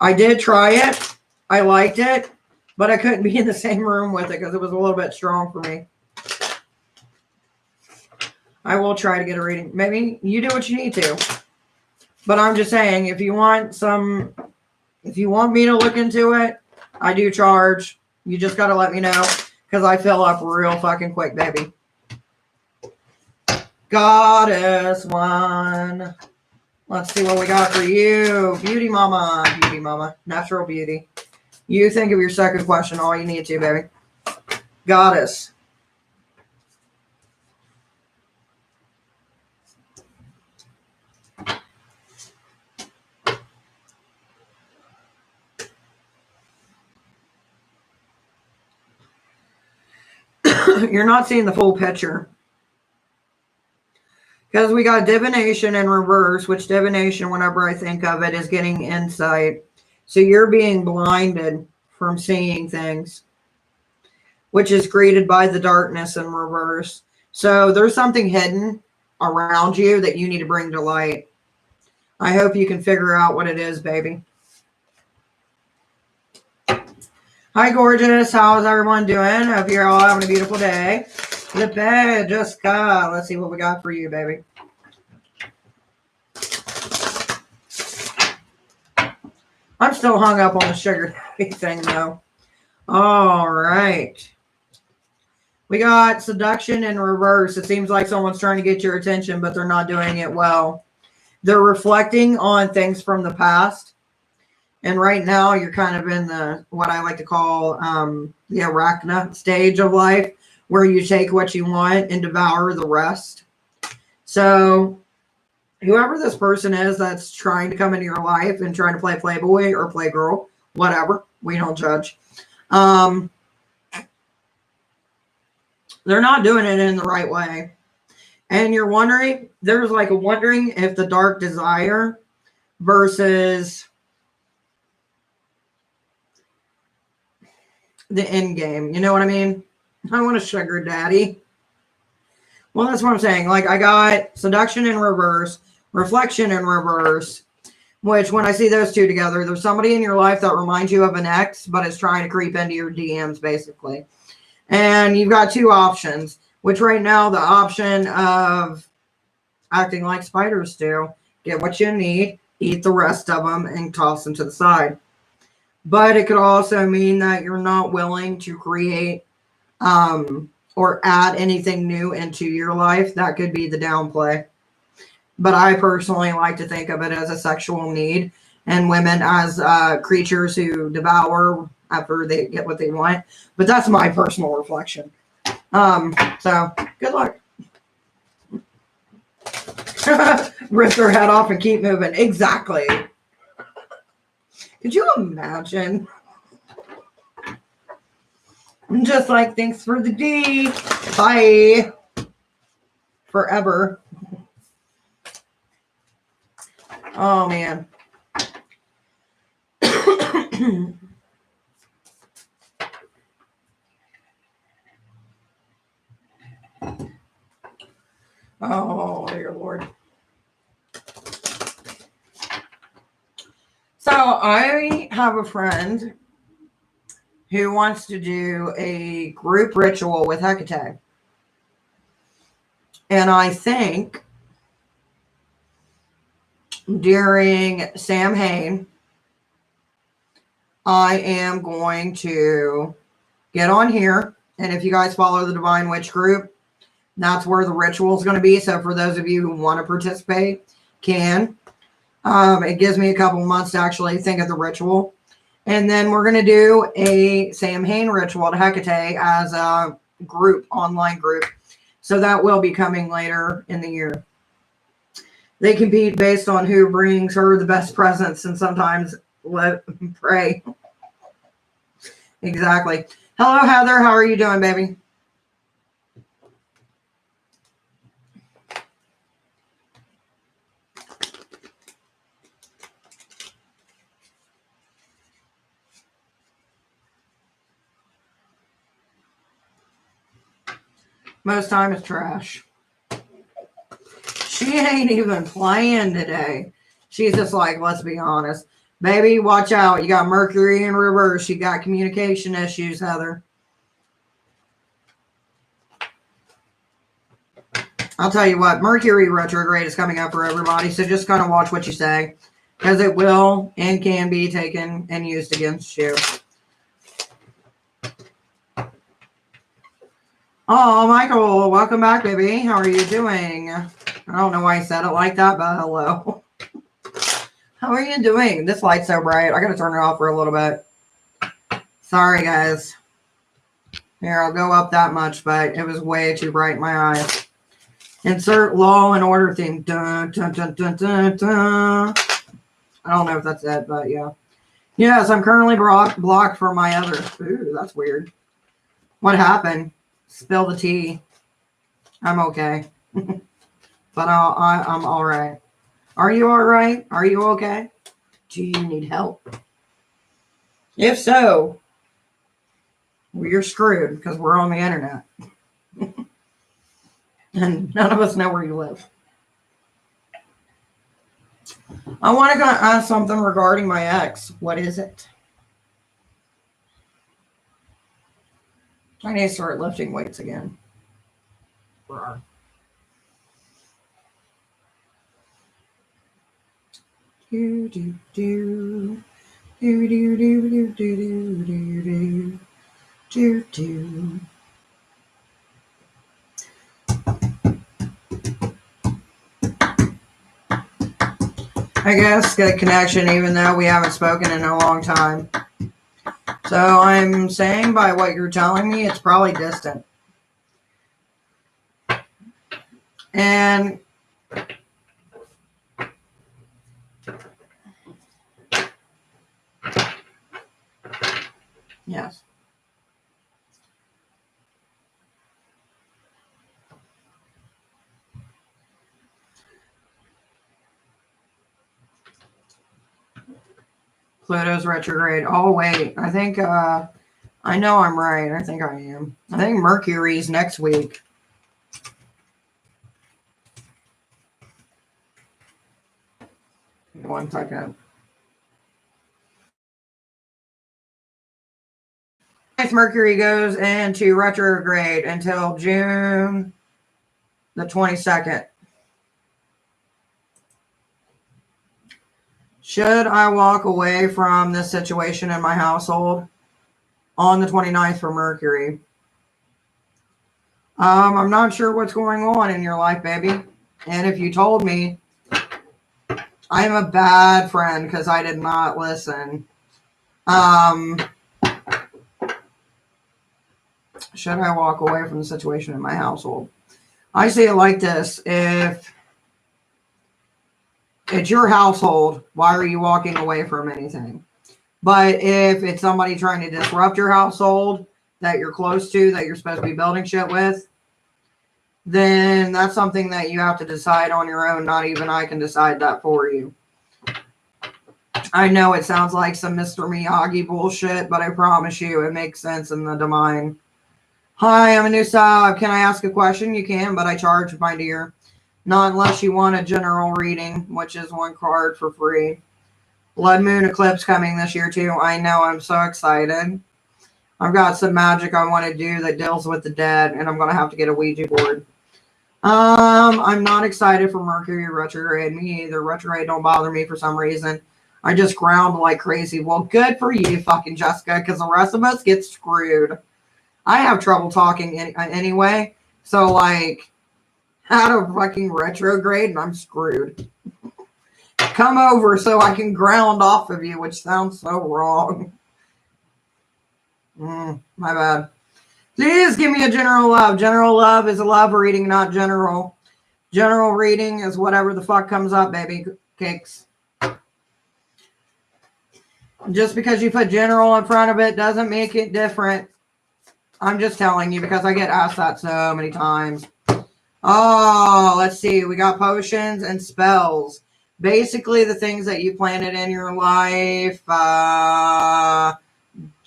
I did try it. I liked it, but I couldn't be in the same room with it because it was a little bit strong for me. I will try to get a reading. Maybe you do what you need to. But I'm just saying, if you want me to look into it, I do charge. You just got to let me know because I fill up real fucking quick, baby. Goddess one. Let's see what we got for you. Beauty mama. Beauty mama. Natural beauty. You think of your second question all you need to, baby. Goddess. You're not seeing the full picture. Because we got divination in reverse, which divination, whenever I think of it, is getting insight. So you're being blinded from seeing things, which is greeted by the darkness in reverse. So there's something hidden around you that you need to bring to light. I hope you can figure out what it is, baby. Hi, gorgeous. How's everyone doing? Hope you're all having a beautiful day. The bed just got. Let's see what we got for you, baby. I'm still hung up on the sugar daddy thing, though. All right. We got seduction in reverse. It seems like someone's trying to get your attention, but they're not doing it well. They're reflecting on things from the past. And right now, you're kind of in the, what I like to call the arachna stage of life, where you take what you want and devour the rest. So whoever this person is that's trying to come into your life and trying to play playboy or playgirl, whatever, we don't judge. They're not doing it in the right way. And you're wondering, there's like a wondering if the dark desire versus the end game. You know what I mean? I want a sugar daddy. Well, that's what I'm saying. Like, I got seduction in reverse, reflection in reverse, which when I see those two together, there's somebody in your life that reminds you of an ex, but is trying to creep into your DMs, basically. And you've got two options, which right now, the option of acting like spiders do, get what you need, eat the rest of them, and toss them to the side. But it could also mean that you're not willing to create or add anything new into your life. That could be the downplay. But I personally like to think of it as a sexual need, and women as creatures who devour after they get what they want. But that's my personal reflection. So good luck. Rip their head off and keep moving. Exactly. Could you imagine? Just like, thanks for the D. Bye. Forever. Oh, man. Oh, dear Lord. So I have a friend who wants to do a group ritual with Hecate. And I think during Samhain, I am going to get on here. And if you guys follow the Divine Witch group, that's where the ritual is going to be. So for those of you who want to participate, can. It gives me a couple months to actually think of the ritual. And then we're going to do a Samhain ritual to Hecate as a group, online group. So that will be coming later in the year. They compete based on who brings her the best presents, and sometimes pray. Exactly. Hello, Heather. How are you doing, baby? Most time it's trash. She ain't even playing today. She's just like, let's be honest. Baby, watch out. You got Mercury in reverse. You got communication issues, Heather. I'll tell you what, Mercury retrograde is coming up for everybody, so just kind of watch what you say, because it will and can be taken and used against you. Oh, Michael, welcome back, baby. How are you doing? I don't know why I said it like that, but hello. How are you doing? This light's so bright. I got to turn it off for a little bit. Sorry, guys. Here, I'll go up that much, but it was way too bright in my eyes. Insert Law and Order theme. Dun, dun, dun, dun, dun, dun. I don't know if that's it, but yeah. Yes, I'm currently blocked for my other. Ooh, that's weird. What happened? Spill the tea. I'm okay. But I'm all right. Are you all right? Are you okay? Do you need help? If so, we're screwed because we're on the internet. And none of us know where you live. I want to ask something regarding my ex. What is it? I need to start lifting weights again. Do do do do do do do do do do do. I guess good connection, even though we haven't spoken in a long time. So I'm saying by what you're telling me, it's probably distant. And yes. Pluto's retrograde. Oh, wait. I think, I know I'm right. I think I am. I think Mercury's next week. One second. Mercury goes into retrograde until June the 22nd. Should I walk away from this situation in my household on the 29th for Mercury? I'm not sure what's going on in your life, baby. And if you told me, I'm a bad friend because I did not listen. Should I walk away from the situation in my household? I see it like this. If it's your household, why are you walking away from anything? But if it's somebody trying to disrupt your household that you're close to, that you're supposed to be building shit with, then that's something that you have to decide on your own. Not even I can decide that for you. I know it sounds like some Mr. Miyagi bullshit, but I promise you it makes sense in the divine. Hi, I'm a new sub. Can I ask a question? You can, but I charge, my dear. Not unless you want a general reading, which is one card for free. Blood moon eclipse coming this year too. I know, I'm so excited. I've got some magic I want to do that deals with the dead, and I'm going to have to get a Ouija board. I'm not excited for Mercury retrograde. Me either. Retrograde don't bother me for some reason. I just ground like crazy. Well, good for you, fucking Jessica, because the rest of us get screwed. I have trouble talking anyway. So, like, out of fucking retrograde, and I'm screwed. Come over so I can ground off of you, which sounds so wrong. My bad. Please give me a general love. General love is a love reading, not general. General reading is whatever the fuck comes up, baby cakes. Just because you put general in front of it doesn't make it different. I'm just telling you because I get asked that so many times. Oh, let's see. We got potions and spells. Basically, the things that you planted in your life.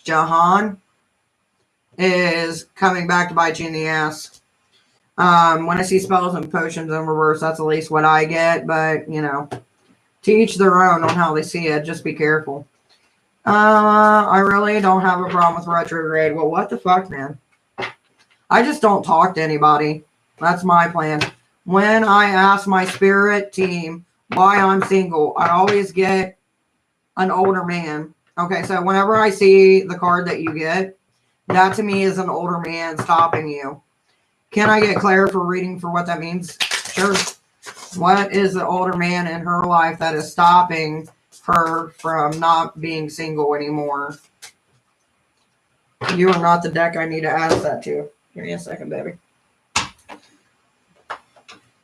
Jahan is coming back to bite you in the ass. When I see spells and potions in reverse, that's at least what I get. But, you know, to each their own on how they see it. Just be careful. I really don't have a problem with retrograde. Well, what the fuck, man? I just don't talk to anybody. That's my plan. When I ask my spirit team why I'm single, I always get an older man. Okay, so whenever I see the card that you get, that to me is an older man stopping you. Can I get Claire for reading for what that means? Sure. What is the older man in her life that is stopping her from not being single anymore? You are not the deck I need to ask that to. Give me a second, baby.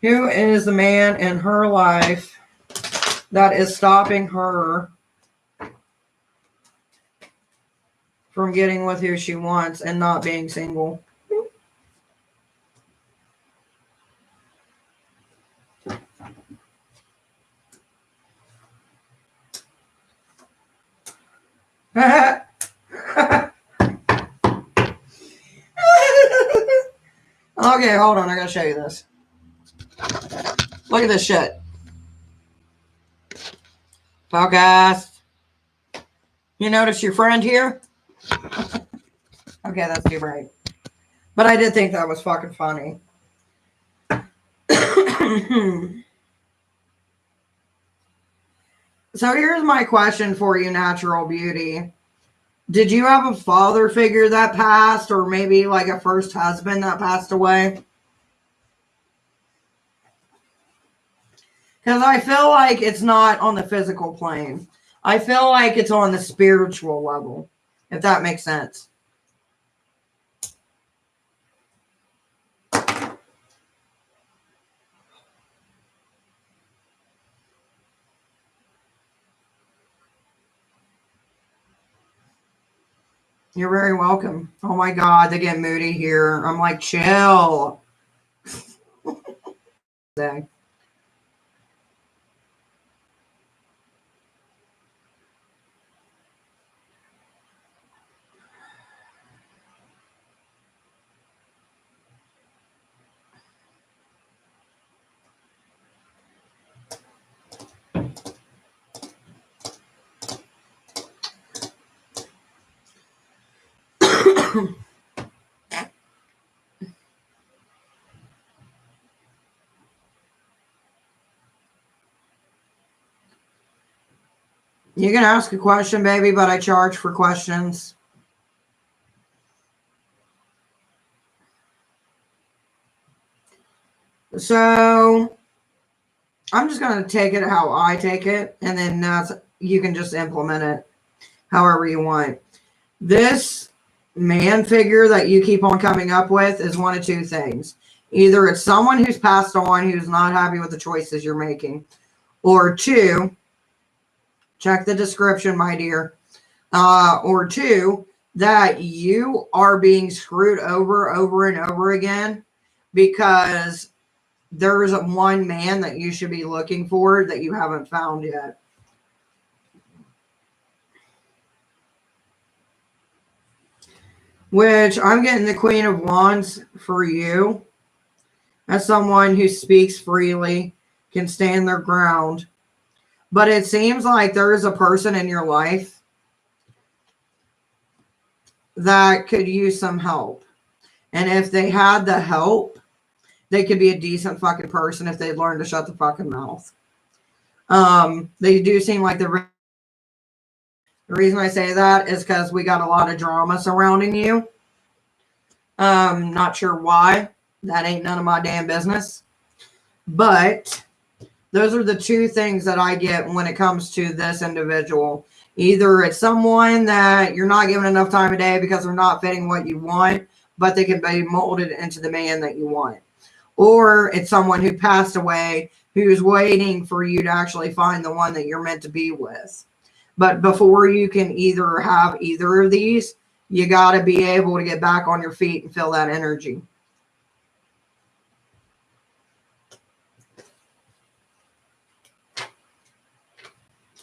Who is the man in her life that is stopping her from getting with who she wants and not being single? Okay, hold on. I gotta show you this. Look at this shit. Focus. You notice your friend here? Okay, that's too bright. But I did think that was fucking funny. So here's my question for you, Natural Beauty. Did you have a father figure that passed, or maybe like a first husband that passed away? Because I feel like it's not on the physical plane. I feel like it's on the spiritual level, if that makes sense. You're very welcome. Oh my God, they get moody here. I'm like, chill. You can ask a question, baby, but I charge for questions. So I'm just going to take it how I take it, and then you can just implement it however you want. This man figure that you keep on coming up with is one of two things. Either it's someone who's passed on who's not happy with the choices you're making, or two, check the description, my dear, or two, that you are being screwed over and over again because there's one man that you should be looking for that you haven't found yet. Which I'm getting the Queen of Wands for you. As someone who speaks freely, can stand their ground. But it seems like there is a person in your life that could use some help. And if they had the help, they could be a decent fucking person if they'd learn to shut the fucking mouth. They do seem like the reason I say that is because we got a lot of drama surrounding you. Not sure why. That ain't none of my damn business. But those are the two things that I get when it comes to this individual. Either it's someone that you're not giving enough time of day because they're not fitting what you want, but they can be molded into the man that you want. Or it's someone who passed away who's waiting for you to actually find the one that you're meant to be with. But before you can either have either of these, you got to be able to get back on your feet and feel that energy.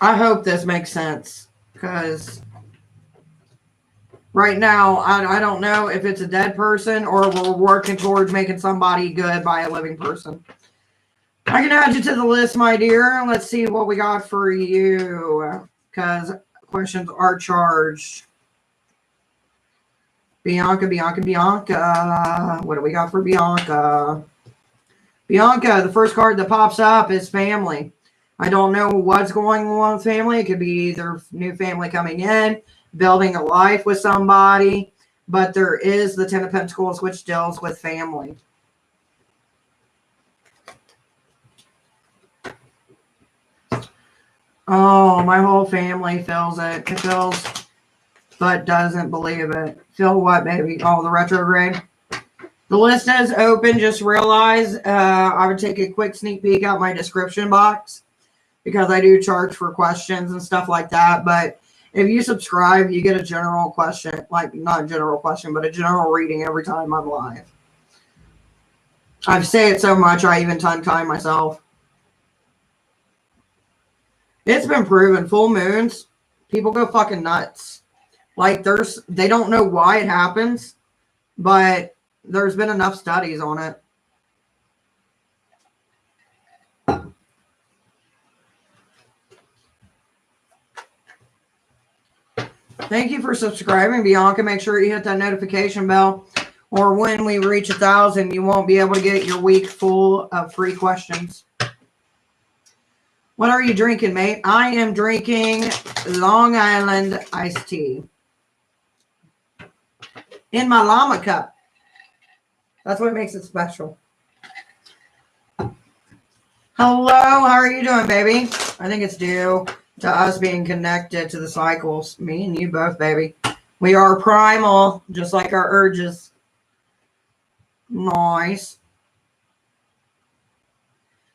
I hope this makes sense, because right now, I don't know if it's a dead person or we're working towards making somebody good by a living person. I can add you to the list, my dear. Let's see what we got for you, because questions are charged. Bianca. What do we got for Bianca? Bianca, the first card that pops up is family. I don't know what's going on with family. It could be either new family coming in, building a life with somebody, but there is the Ten of Pentacles, which deals with family. Oh, my whole family feels it. It feels, but doesn't believe it. Feel what, baby? Oh, the retrograde. The list is open. Just realize I would take a quick sneak peek out my description box because I do charge for questions and stuff like that. But if you subscribe, you get a general question, like not a general question, but a general reading every time I'm live. I say it so much, I even tongue-tie myself. It's been proven, full moons, people go fucking nuts. Like they don't know why it happens, but there's been enough studies on it. Thank you for subscribing, Bianca. Make sure you hit that notification bell, or when we reach 1,000, you won't be able to get your week full of free questions. What are you drinking, mate? I am drinking Long Island iced tea in my llama cup. That's what makes it special. Hello, how are you doing, baby? I think it's due to us being connected to the cycles. Me and you both, baby. We are primal, just like our urges. Nice.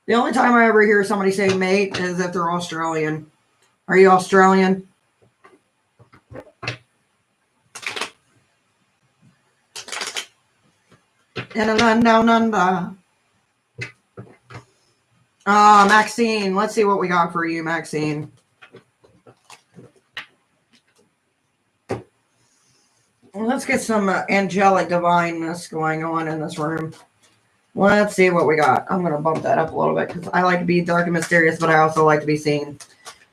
The only time I ever hear somebody say mate is if they're Australian. Are you Australian? Down under. Maxine. Let's see what we got for you, Maxine. Let's get some angelic divineness going on in this room. Let's see what we got. I'm going to bump that up a little bit because I like to be dark and mysterious, but I also like to be seen.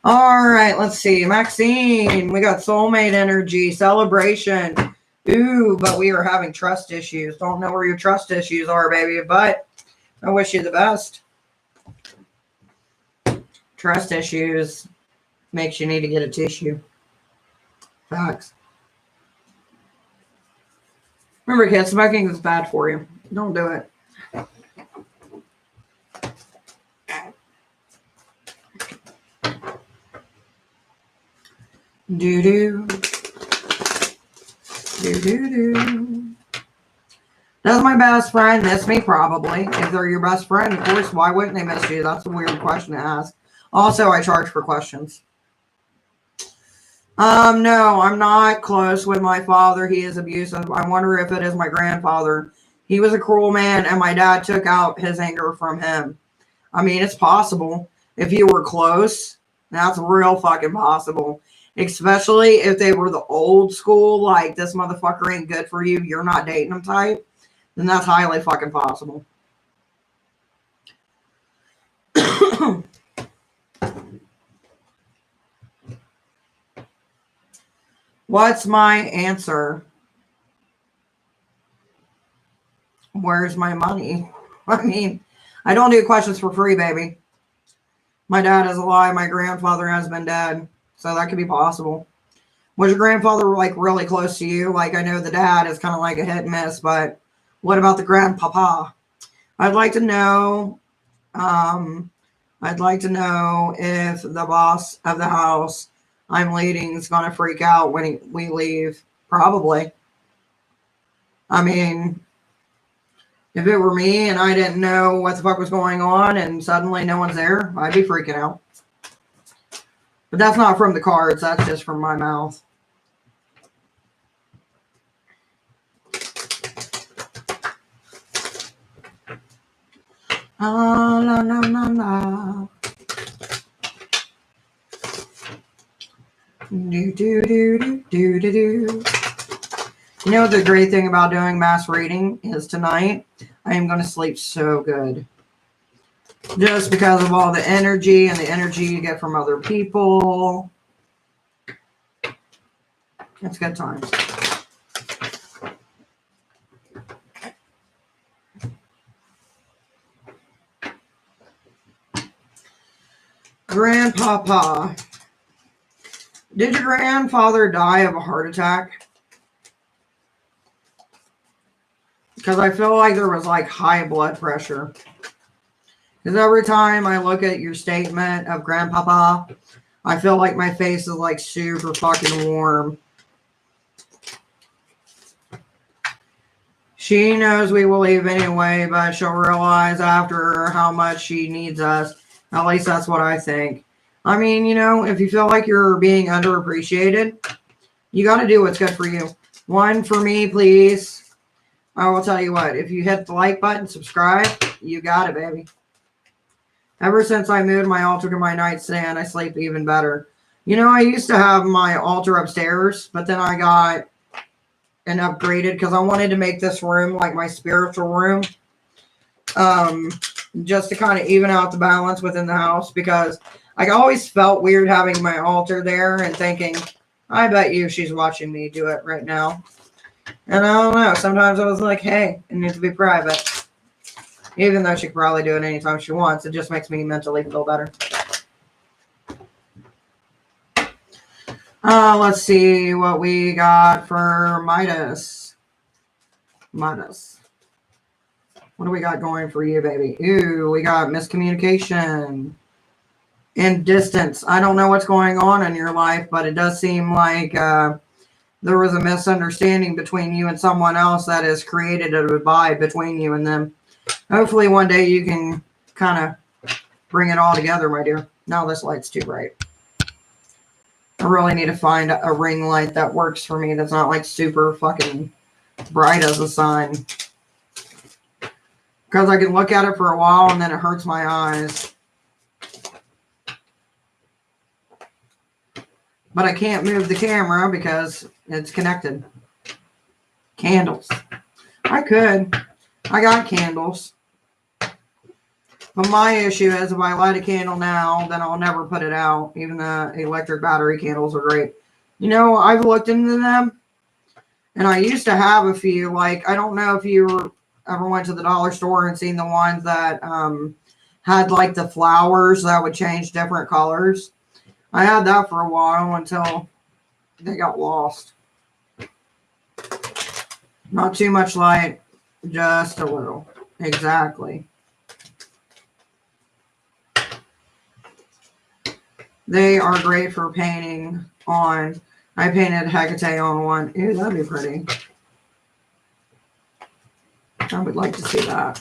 All right, let's see. Maxine, we got soulmate energy, celebration. Ooh, but we are having trust issues. Don't know where your trust issues are, baby, but I wish you the best. Trust issues makes you need to get a tissue. Facts. Remember, kids, smoking is bad for you. Don't do it. Do-do. Do-do-do. Does my best friend miss me? Probably. If they're your best friend, of course, why wouldn't they miss you? That's a weird question to ask. Also, I charge for questions. No, I'm not close with my father. He is abusive. I wonder if it is my grandfather. He was a cruel man, and my dad took out his anger from him. I mean, it's possible. If you were close, that's real fucking possible. Especially if they were the old school, like, this motherfucker ain't good for you, you're not dating him type, then that's highly fucking possible. What's my answer? Where's my money? I mean, I don't do questions for free, baby. My dad is alive. My grandfather has been dead. So that could be possible. Was your grandfather like really close to you? Like, I know the dad is kind of like a hit and miss, but what about the grandpapa? I'd like to know. I'd like to know if the boss of the house I'm leading is going to freak out when we leave. Probably. I mean, if it were me and I didn't know what the fuck was going on and suddenly no one's there, I'd be freaking out. But that's not from the cards. That's just from my mouth. Ah, la, la, la, la. Do, do, do, do, do, do, do. You know, the great thing about doing mass reading is tonight, I am going to sleep so good. Just because of all the energy and the energy you get from other people. It's good times. Grandpapa. Did your grandfather die of a heart attack? Because I feel like there was like high blood pressure. Because every time I look at your statement of Grandpapa, I feel like my face is like super fucking warm. She knows we will leave anyway, but she'll realize after how much she needs us. At least that's what I think. I mean, you know, if you feel like you're being underappreciated, you got to do what's good for you. One for me, please. I will tell you what, if you hit the like button, subscribe, you got it, baby. Ever since I moved my altar to my nightstand, I sleep even better. You know, I used to have my altar upstairs, but then I got and upgraded because I wanted to make this room like my spiritual room. Just to kind of even out the balance within the house, because I always felt weird having my altar there and thinking, I bet you she's watching me do it right now. And I don't know. Sometimes I was like, hey, it needs to be private. Even though she could probably do it anytime she wants. It just makes me mentally feel better. Let's see what we got for Midas. Midas. What do we got going for you, baby? Ooh, we got miscommunication and distance. I don't know what's going on in your life, but it does seem like there was a misunderstanding between you and someone else that has created a divide between you and them. Hopefully one day you can kind of bring it all together, my dear. Now this light's too bright. I really need to find a ring light that works for me that's not like super fucking bright as the sun. Because I can look at it for a while and then it hurts my eyes. But I can't move the camera because it's connected. Candles. I could. I got candles. But my issue is if I light a candle now, then I'll never put it out. Even the electric battery candles are great. You know, I've looked into them. And I used to have a few. Like, I don't know if you ever went to the dollar store and seen the ones that had like the flowers that would change different colors. I had that for a while until they got lost. Not too much light. Just a little. Exactly. They are great for painting on. I painted Hecate on one. Ew, that'd be pretty. I would like to see that.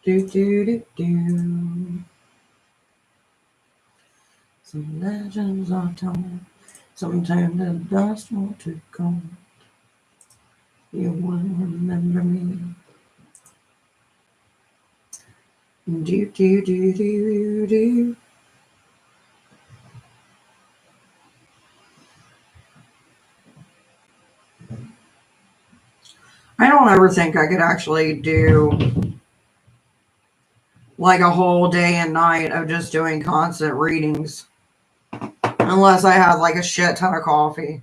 Do, do, do, do. Some legends are told. Sometimes the dust won't too cold. You won't remember me. Do, do, do, do, do. I don't ever think I could actually do like a whole day and night of just doing constant readings. Unless I had like a shit ton of coffee.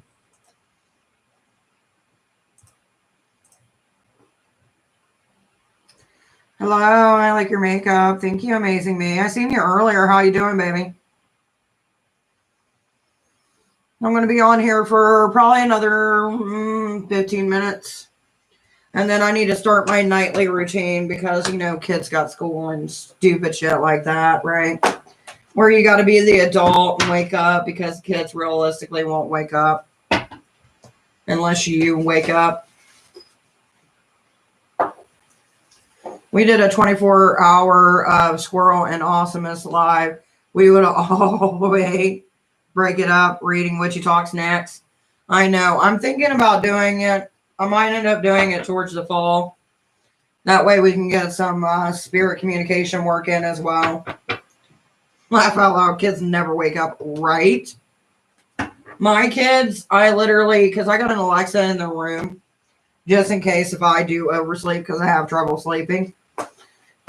Hello, I like your makeup. Thank you, Amazing Me. I seen you earlier. How you doing, baby? I'm going to be on here for probably another 15 minutes. And then I need to start my nightly routine because, you know, kids got school and stupid shit like that, right? Where you got to be the adult and wake up because kids realistically won't wake up unless you wake up. We did a 24-hour Squirrel and Awesomeness live. We would always break it up, reading Witchy Talks next. I know. I'm thinking about doing it. I might end up doing it towards the fall. That way we can get some spirit communication work in as well. Laugh out loud. Kids never wake up, right? My kids, I literally, because I got an Alexa in the room, just in case if I do oversleep because I have trouble sleeping.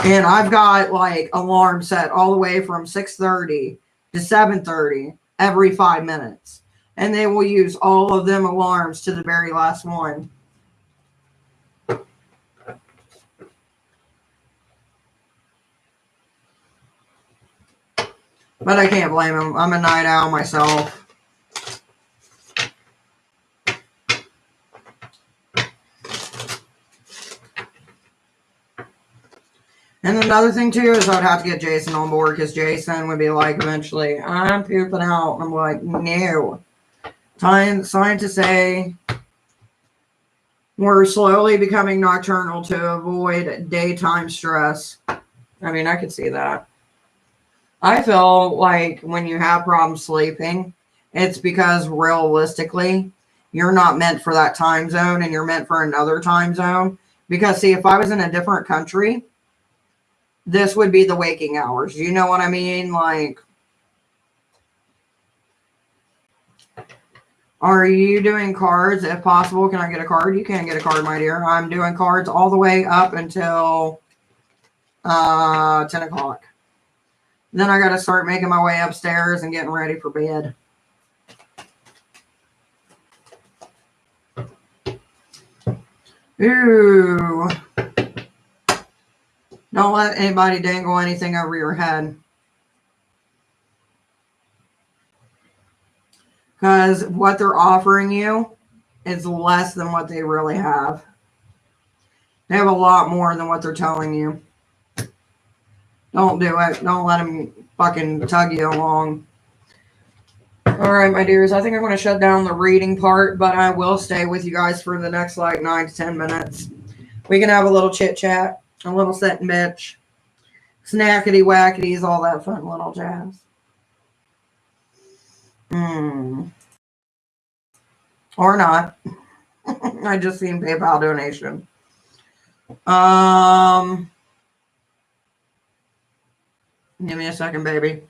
And I've got like alarm set all the way from 6:30 to 7:30 every 5 minutes. And they will use all of them alarms to the very last one. But I can't blame them. I'm a night owl myself. And another thing too is I'd have to get Jason on board, because Jason would be like, eventually, I'm pooping out. And I'm like, no. Scientists say we're slowly becoming nocturnal to avoid daytime stress. I mean, I could see that. I feel like when you have problems sleeping, it's because realistically, you're not meant for that time zone and you're meant for another time zone. Because see, if I was in a different country, this would be the waking hours. You know what I mean? Like, are you doing cards? If possible, can I get a card? You can get a card, my dear. I'm doing cards all the way up until 10 o'clock. Then I got to start making my way upstairs and getting ready for bed. Ooh. Don't let anybody dangle anything over your head. Because what they're offering you is less than what they really have. They have a lot more than what they're telling you. Don't do it. Don't let them fucking tug you along. All right, my dears. I think I'm going to shut down the reading part, but I will stay with you guys for the next like 9 to 10 minutes. We can have a little chit chat, a little sit and bitch, snackety wackities, all that fun little jazz. Or not. I just seen PayPal donation. Give me a second, baby.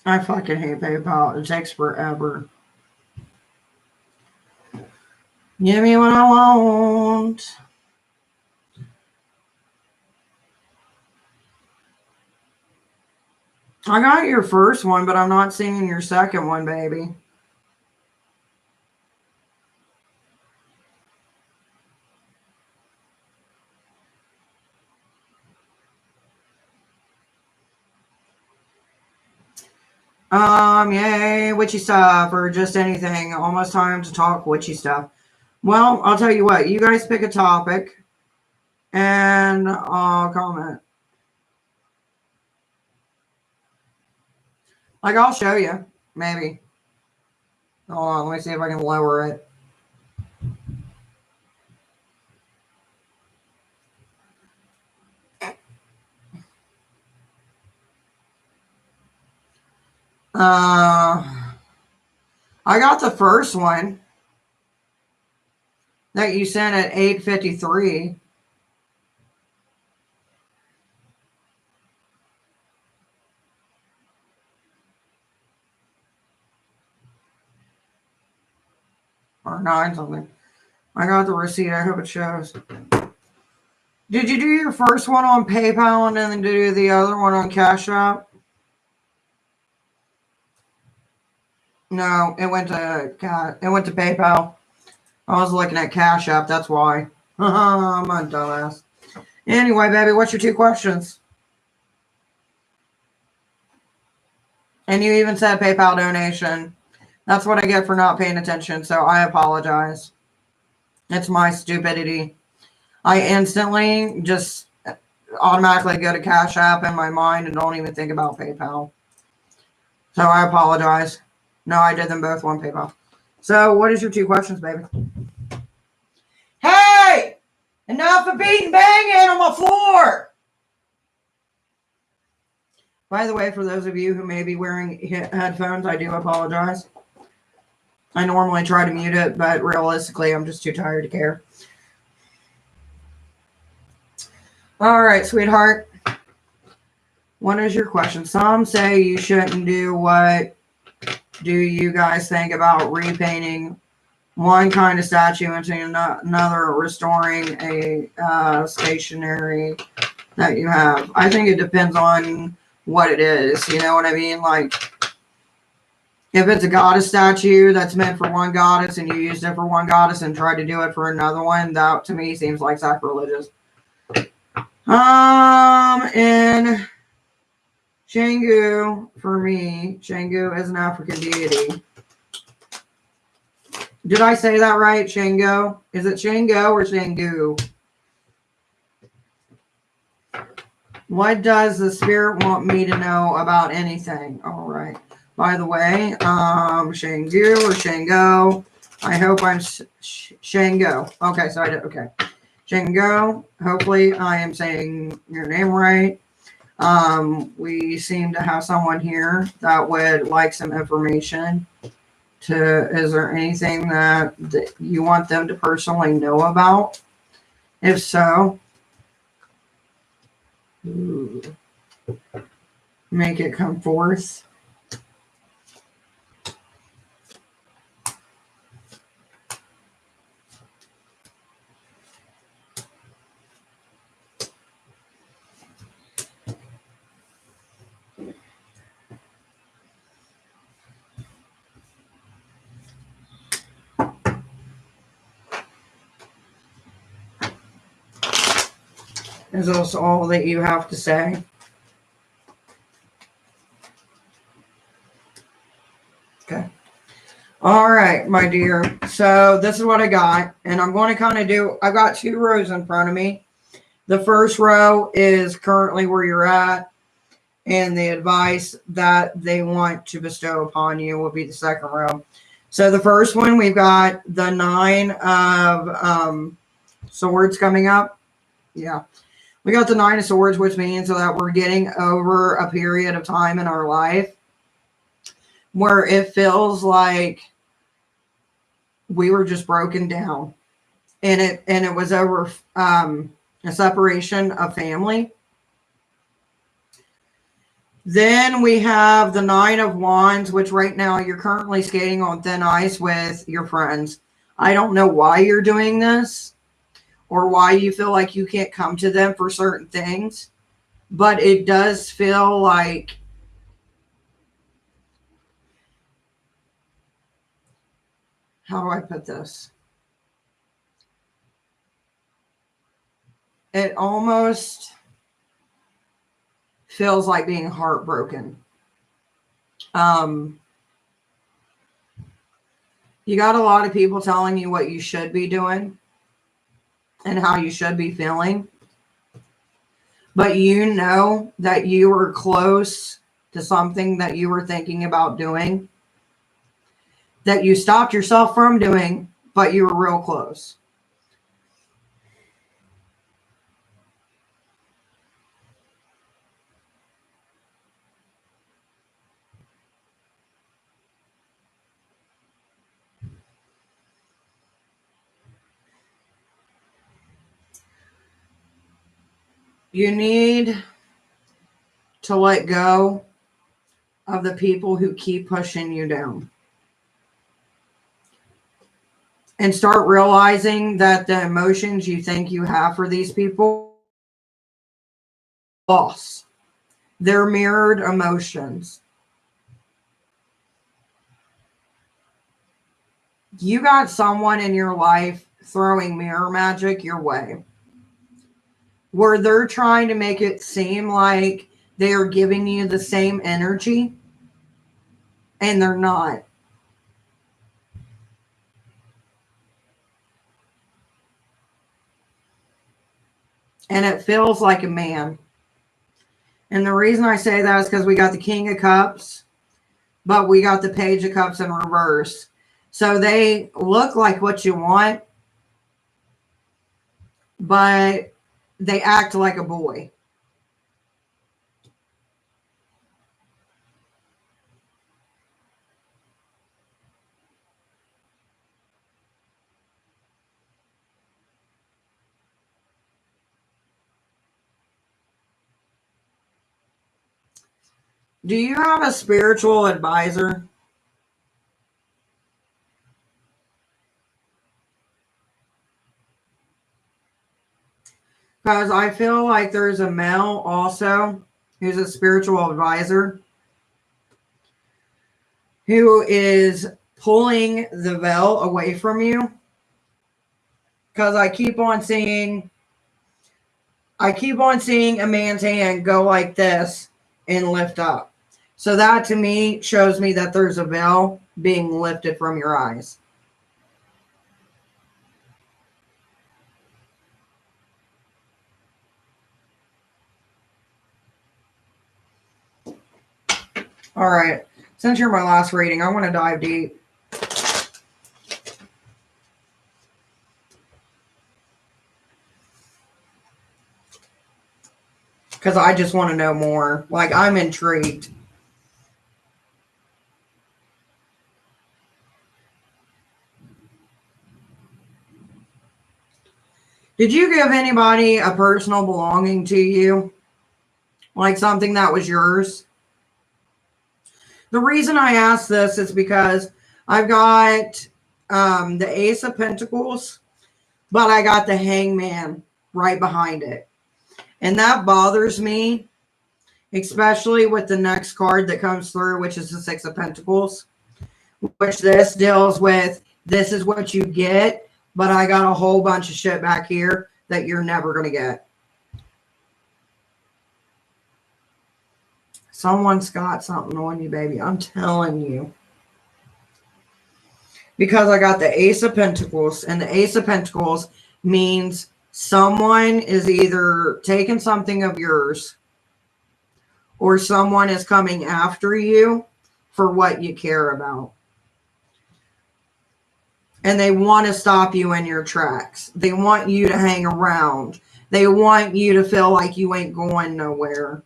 I fucking hate PayPal. It takes forever. Give me what I want. I got your first one, but I'm not seeing your second one, baby. Yay, witchy stuff, or just anything. Almost time to talk witchy stuff. Well, I'll tell you what. You guys pick a topic, and I'll comment. Like, I'll show you. Maybe. Hold on, let me see if I can lower it. I got the first one that you sent at 8:53. Or 9 something. I got the receipt. I hope it shows. Did you do your first one on PayPal and then do the other one on Cash App? No, it went to PayPal. I was looking at Cash App. That's why. I'm a dumbass. Anyway, baby, what's your 2 questions? And you even said PayPal donation. That's what I get for not paying attention, so I apologize. It's my stupidity. I instantly just automatically go to Cash App in my mind and don't even think about PayPal. So I apologize. No, I did them both on PayPal. So what is your 2 questions, baby? Hey! Enough of beating banging on my floor! By the way, for those of you who may be wearing headphones, I do apologize. I normally try to mute it, but realistically, I'm just too tired to care. All right, sweetheart. What is your question? Some say you shouldn't do. What do you guys think about repainting one kind of statue into another, restoring a stationery that you have? I think it depends on what it is. You know what I mean? Like, if it's a goddess statue that's meant for one goddess and you used it for one goddess and tried to do it for another one, that to me seems like sacrilegious. And Shangu, for me, Shangu is an African deity. Did I say that right, Shango? Is it Shango or Shangu? What does the spirit want me to know about anything? All right. By the way, Shangu or Shango. I hope I'm Shango. Okay, so I did. Okay. Shango. Hopefully I am saying your name right. We seem to have someone here that would like some information. Is there anything that you want them to personally know about? If so, make it come forth. Is this all that you have to say? Okay. All right, my dear. So this is what I got. And I'm going to kind of do, I've got 2 rows in front of me. The first row is currently where you're at. And the advice that they want to bestow upon you will be the second row. So the first one, we've got the 9 of swords coming up. Yeah. We got the 9 of swords, which means that we're getting over a period of time in our life where it feels like we were just broken down. And it was over a separation of family. Then we have the 9 of wands, which right now you're currently skating on thin ice with your friends. I don't know why you're doing this or why you feel like you can't come to them for certain things, but it does feel like how do I put this? It almost feels like being heartbroken. You got a lot of people telling you what you should be doing and how you should be feeling. But you know that you were close to something that you were thinking about doing, that you stopped yourself from doing, but you were real close. You need to let go of the people who keep pushing you down. And start realizing that the emotions you think you have for these people, loss. They're mirrored emotions. You got someone in your life throwing mirror magic your way, where they're trying to make it seem like they are giving you the same energy, and they're not. And it feels like a man. And the reason I say that is because we got the King of Cups, but we got the Page of Cups in reverse. So they look like what you want, but they act like a boy. Do you have a spiritual advisor? Because I feel like there's a male also who's a spiritual advisor who is pulling the veil away from you. Because I keep on seeing a man's hand go like this and lift up. So that to me shows me that there's a veil being lifted from your eyes. All right. Since you're my last reading, I want to dive deep. Because I just want to know more. Like, I'm intrigued. Did you give anybody a personal belonging to you? Like something that was yours? The reason I ask this is because I've got the Ace of Pentacles, but I got the Hangman right behind it. And that bothers me, especially with the next card that comes through, which is the Six of Pentacles, which this deals with, this is what you get, but I got a whole bunch of shit back here that you're never going to get. Someone's got something on you, baby. I'm telling you. Because I got the Ace of Pentacles, and the Ace of Pentacles means someone is either taking something of yours or someone is coming after you for what you care about. And they want to stop you in your tracks. They want you to hang around. They want you to feel like you ain't going nowhere.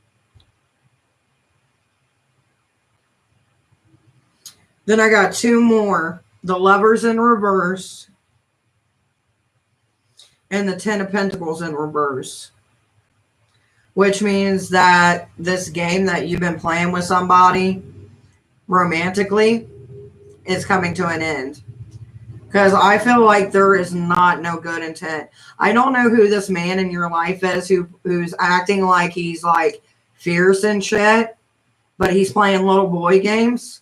Then I got two more. The Lovers in reverse. And the Ten of Pentacles in reverse. Which means that this game that you've been playing with somebody romantically is coming to an end. Because I feel like there is not no good intent. I don't know who this man in your life is who's acting like he's like fierce and shit, but he's playing little boy games.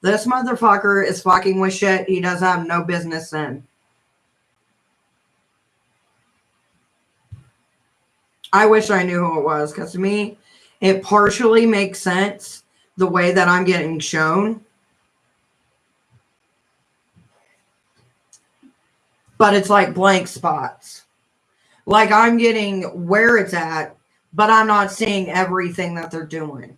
This motherfucker is fucking with shit he doesn't have no business in. I wish I knew who it was, because to me, it partially makes sense the way that I'm getting shown. But it's like blank spots. Like I'm getting where it's at, but I'm not seeing everything that they're doing.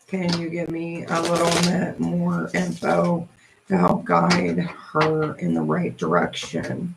Can you give me a little bit more info to help guide her in the right direction?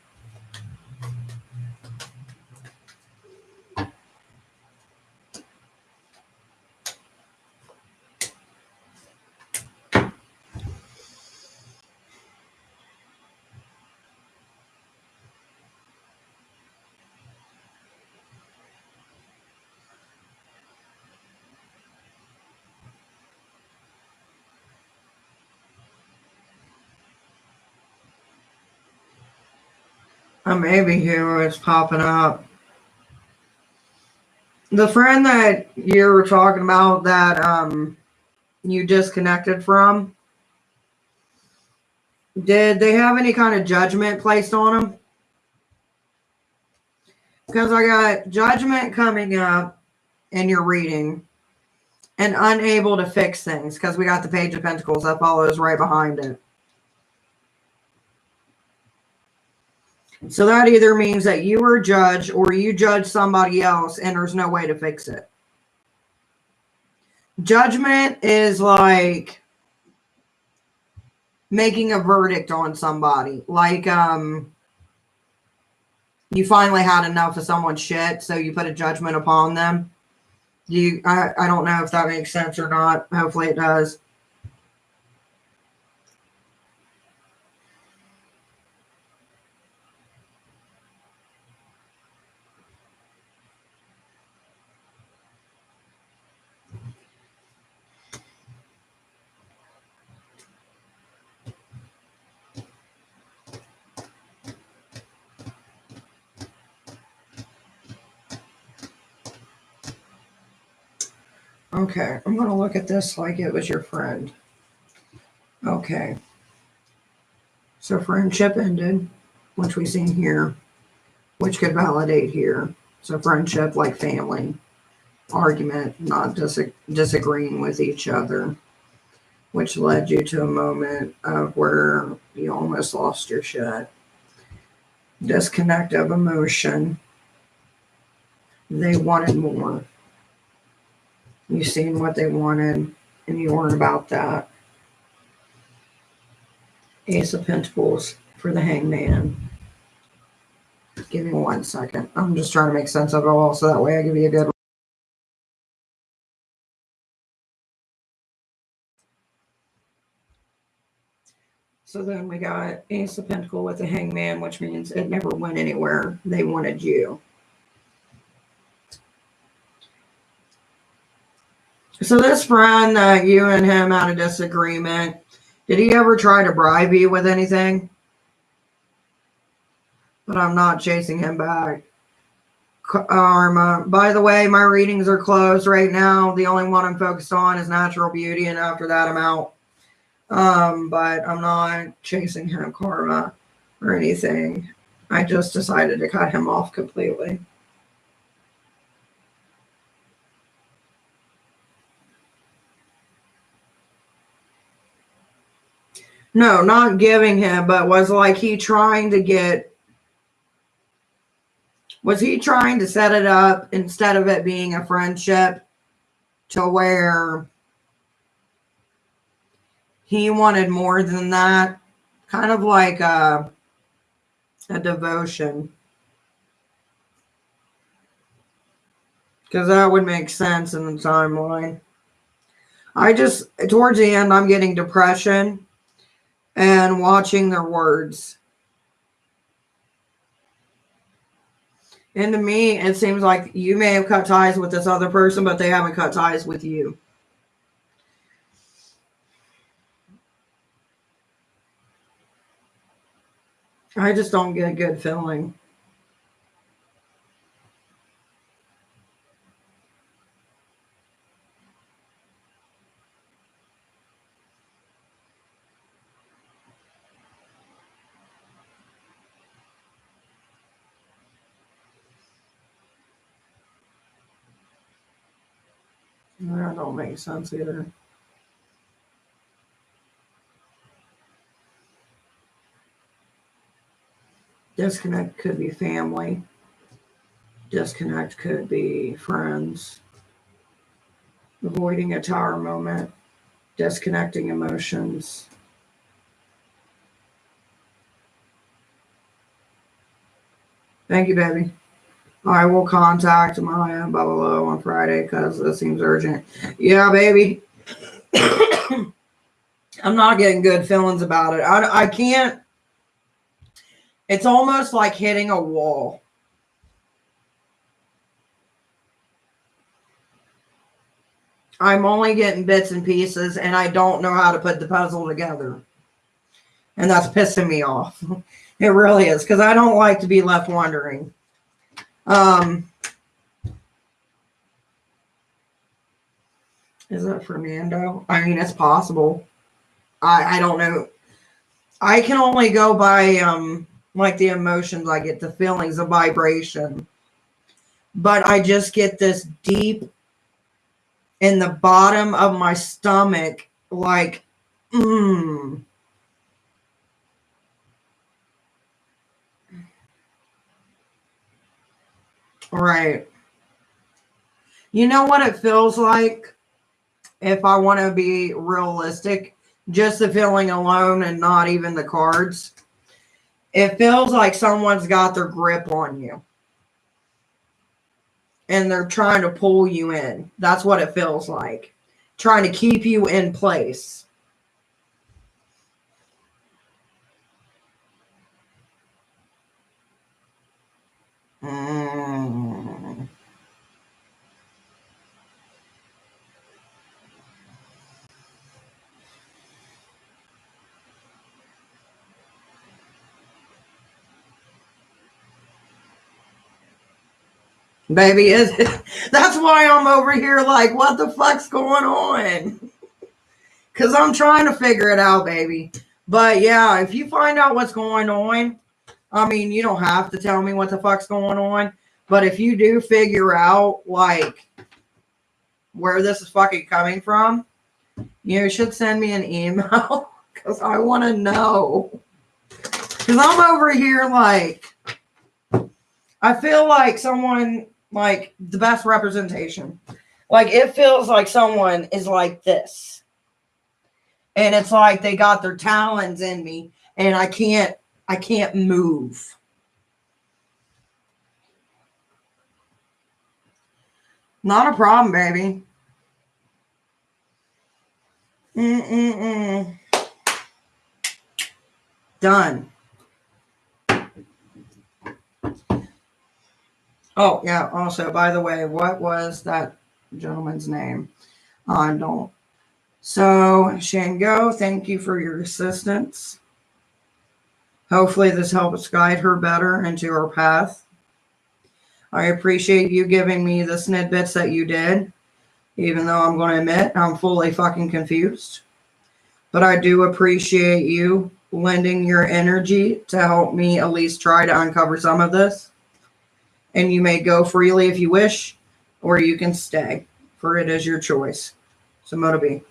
Maybe who is popping up. The friend that you were talking about that you disconnected from, did they have any kind of judgment placed on them? Because I got judgment coming up in your reading and unable to fix things, because we got the Page of Pentacles that follows right behind it. So that either means that you were judged or you judge somebody else and there's no way to fix it. Judgment is like making a verdict on somebody. Like, you finally had enough of someone's shit, so you put a judgment upon them. I don't know if that makes sense or not. Hopefully it does. Okay, I'm going to look at this like it was your friend. Okay. So friendship ended, which we seen here, which could validate here. So friendship like family, argument, not disagreeing with each other, which led you to a moment of where you almost lost your shit. Disconnect of emotion. They wanted more. You seen what they wanted, and you weren't about that. Ace of Pentacles for the Hangman. Give me 1 second. I'm just trying to make sense of it all, so that way I give you a good. So then we got Ace of Pentacles with the Hangman, which means it never went anywhere. They wanted you. So this friend that you and him had a disagreement, did he ever try to bribe you with anything? But I'm not chasing him back. Karma. By the way, my readings are closed right now. The only one I'm focused on is natural beauty, and after that I'm out. But I'm not chasing him karma or anything. I just decided to cut him off completely. No, not giving him, but was like he trying to get. Was he trying to set it up instead of it being a friendship to where he wanted more than that? Kind of like a devotion. Because that would make sense in the timeline. Towards the end, I'm getting depression and watching their words. And to me, it seems like you may have cut ties with this other person, but they haven't cut ties with you. I just don't get a good feeling. That don't make sense either. Disconnect could be family. Disconnect could be friends. Avoiding a tower moment. Disconnecting emotions. Thank you, baby. I will contact Maya below on Friday because this seems urgent. Yeah, baby. I'm not getting good feelings about it. I can't. It's almost like hitting a wall. I'm only getting bits and pieces, and I don't know how to put the puzzle together. And that's pissing me off. It really is, because I don't like to be left wondering. Is it Fernando? I mean, it's possible. I don't know. I can only go by like the emotions I get, the feelings, the vibration. But I just get this deep in the bottom of my stomach, like, Right. You know what it feels like? If I want to be realistic, just the feeling alone and not even the cards. It feels like someone's got their grip on you. And they're trying to pull you in. That's what it feels like. Trying to keep you in place. Mm. Baby, that's why I'm over here like, what the fuck's going on? Because I'm trying to figure it out, baby. But yeah, if you find out what's going on, I mean, you don't have to tell me what the fuck's going on. But if you do figure out, like, where this is fucking coming from, you should send me an email. Because I want to know. Because I'm over here like, I feel like someone, like, the best representation. Like, it feels like someone is like this. And it's like they got their talons in me. And I can't move. Not a problem, baby. Done. Oh, yeah. Also, by the way, what was that gentleman's name? I don't. So, Shango, thank you for your assistance. Hopefully this helps guide her better into her path. I appreciate you giving me the snippets that you did, even though I'm going to admit I'm fully fucking confused. But I do appreciate you lending your energy to help me at least try to uncover some of this. And you may go freely if you wish, or you can stay, for it is your choice. So, Motobi.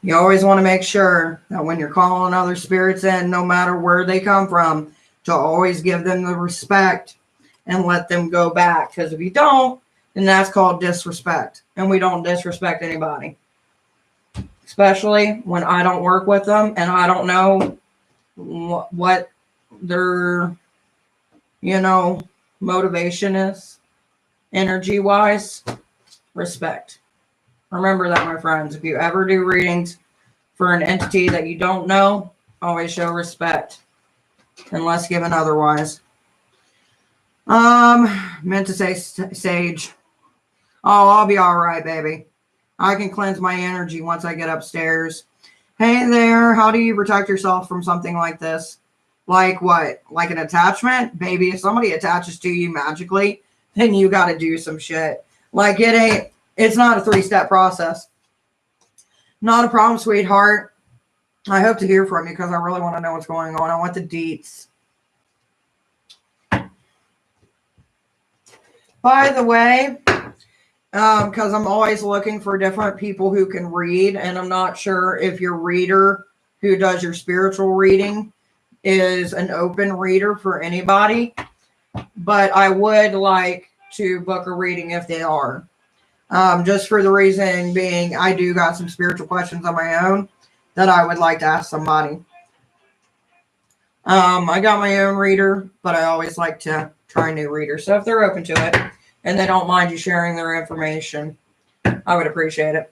You always want to make sure that when you're calling other spirits in, no matter where they come from, to always give them the respect and let them go back. Because if you don't, then that's called disrespect. And we don't disrespect anybody. Especially when I don't work with them and I don't know what their, motivation is, energy-wise. Respect. Remember that, my friends. If you ever do readings for an entity that you don't know, always show respect. Unless given otherwise. Meant to say Sage. Oh, I'll be all right, baby. I can cleanse my energy once I get upstairs. Hey there, how do you protect yourself from something like this? Like what? Like an attachment? Baby, if somebody attaches to you magically, then you got to do some shit. Like it's not a 3-step process. Not a problem, sweetheart. I hope to hear from you because I really want to know what's going on. I want the deets. By the way, because I'm always looking for different people who can read, and I'm not sure if your reader who does your spiritual reading is an open reader for anybody, but I would like to book a reading if they are. Just for the reason being, I do got some spiritual questions on my own that I would like to ask somebody. I got my own reader, but I always like to try new readers. So if they're open to it and they don't mind you sharing their information, I would appreciate it.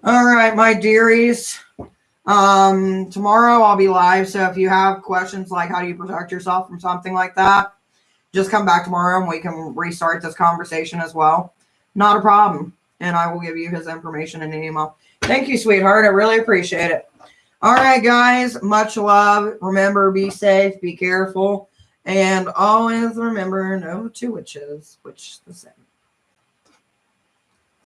All right, my dearies. Tomorrow I'll be live. So if you have questions like how do you protect yourself from something like that, just come back tomorrow and we can restart this conversation as well. Not a problem. And I will give you his information in an email. Thank you, sweetheart. I really appreciate it. All right, guys. Much love. Remember, be safe, be careful, and always remember, no two witches, which the same.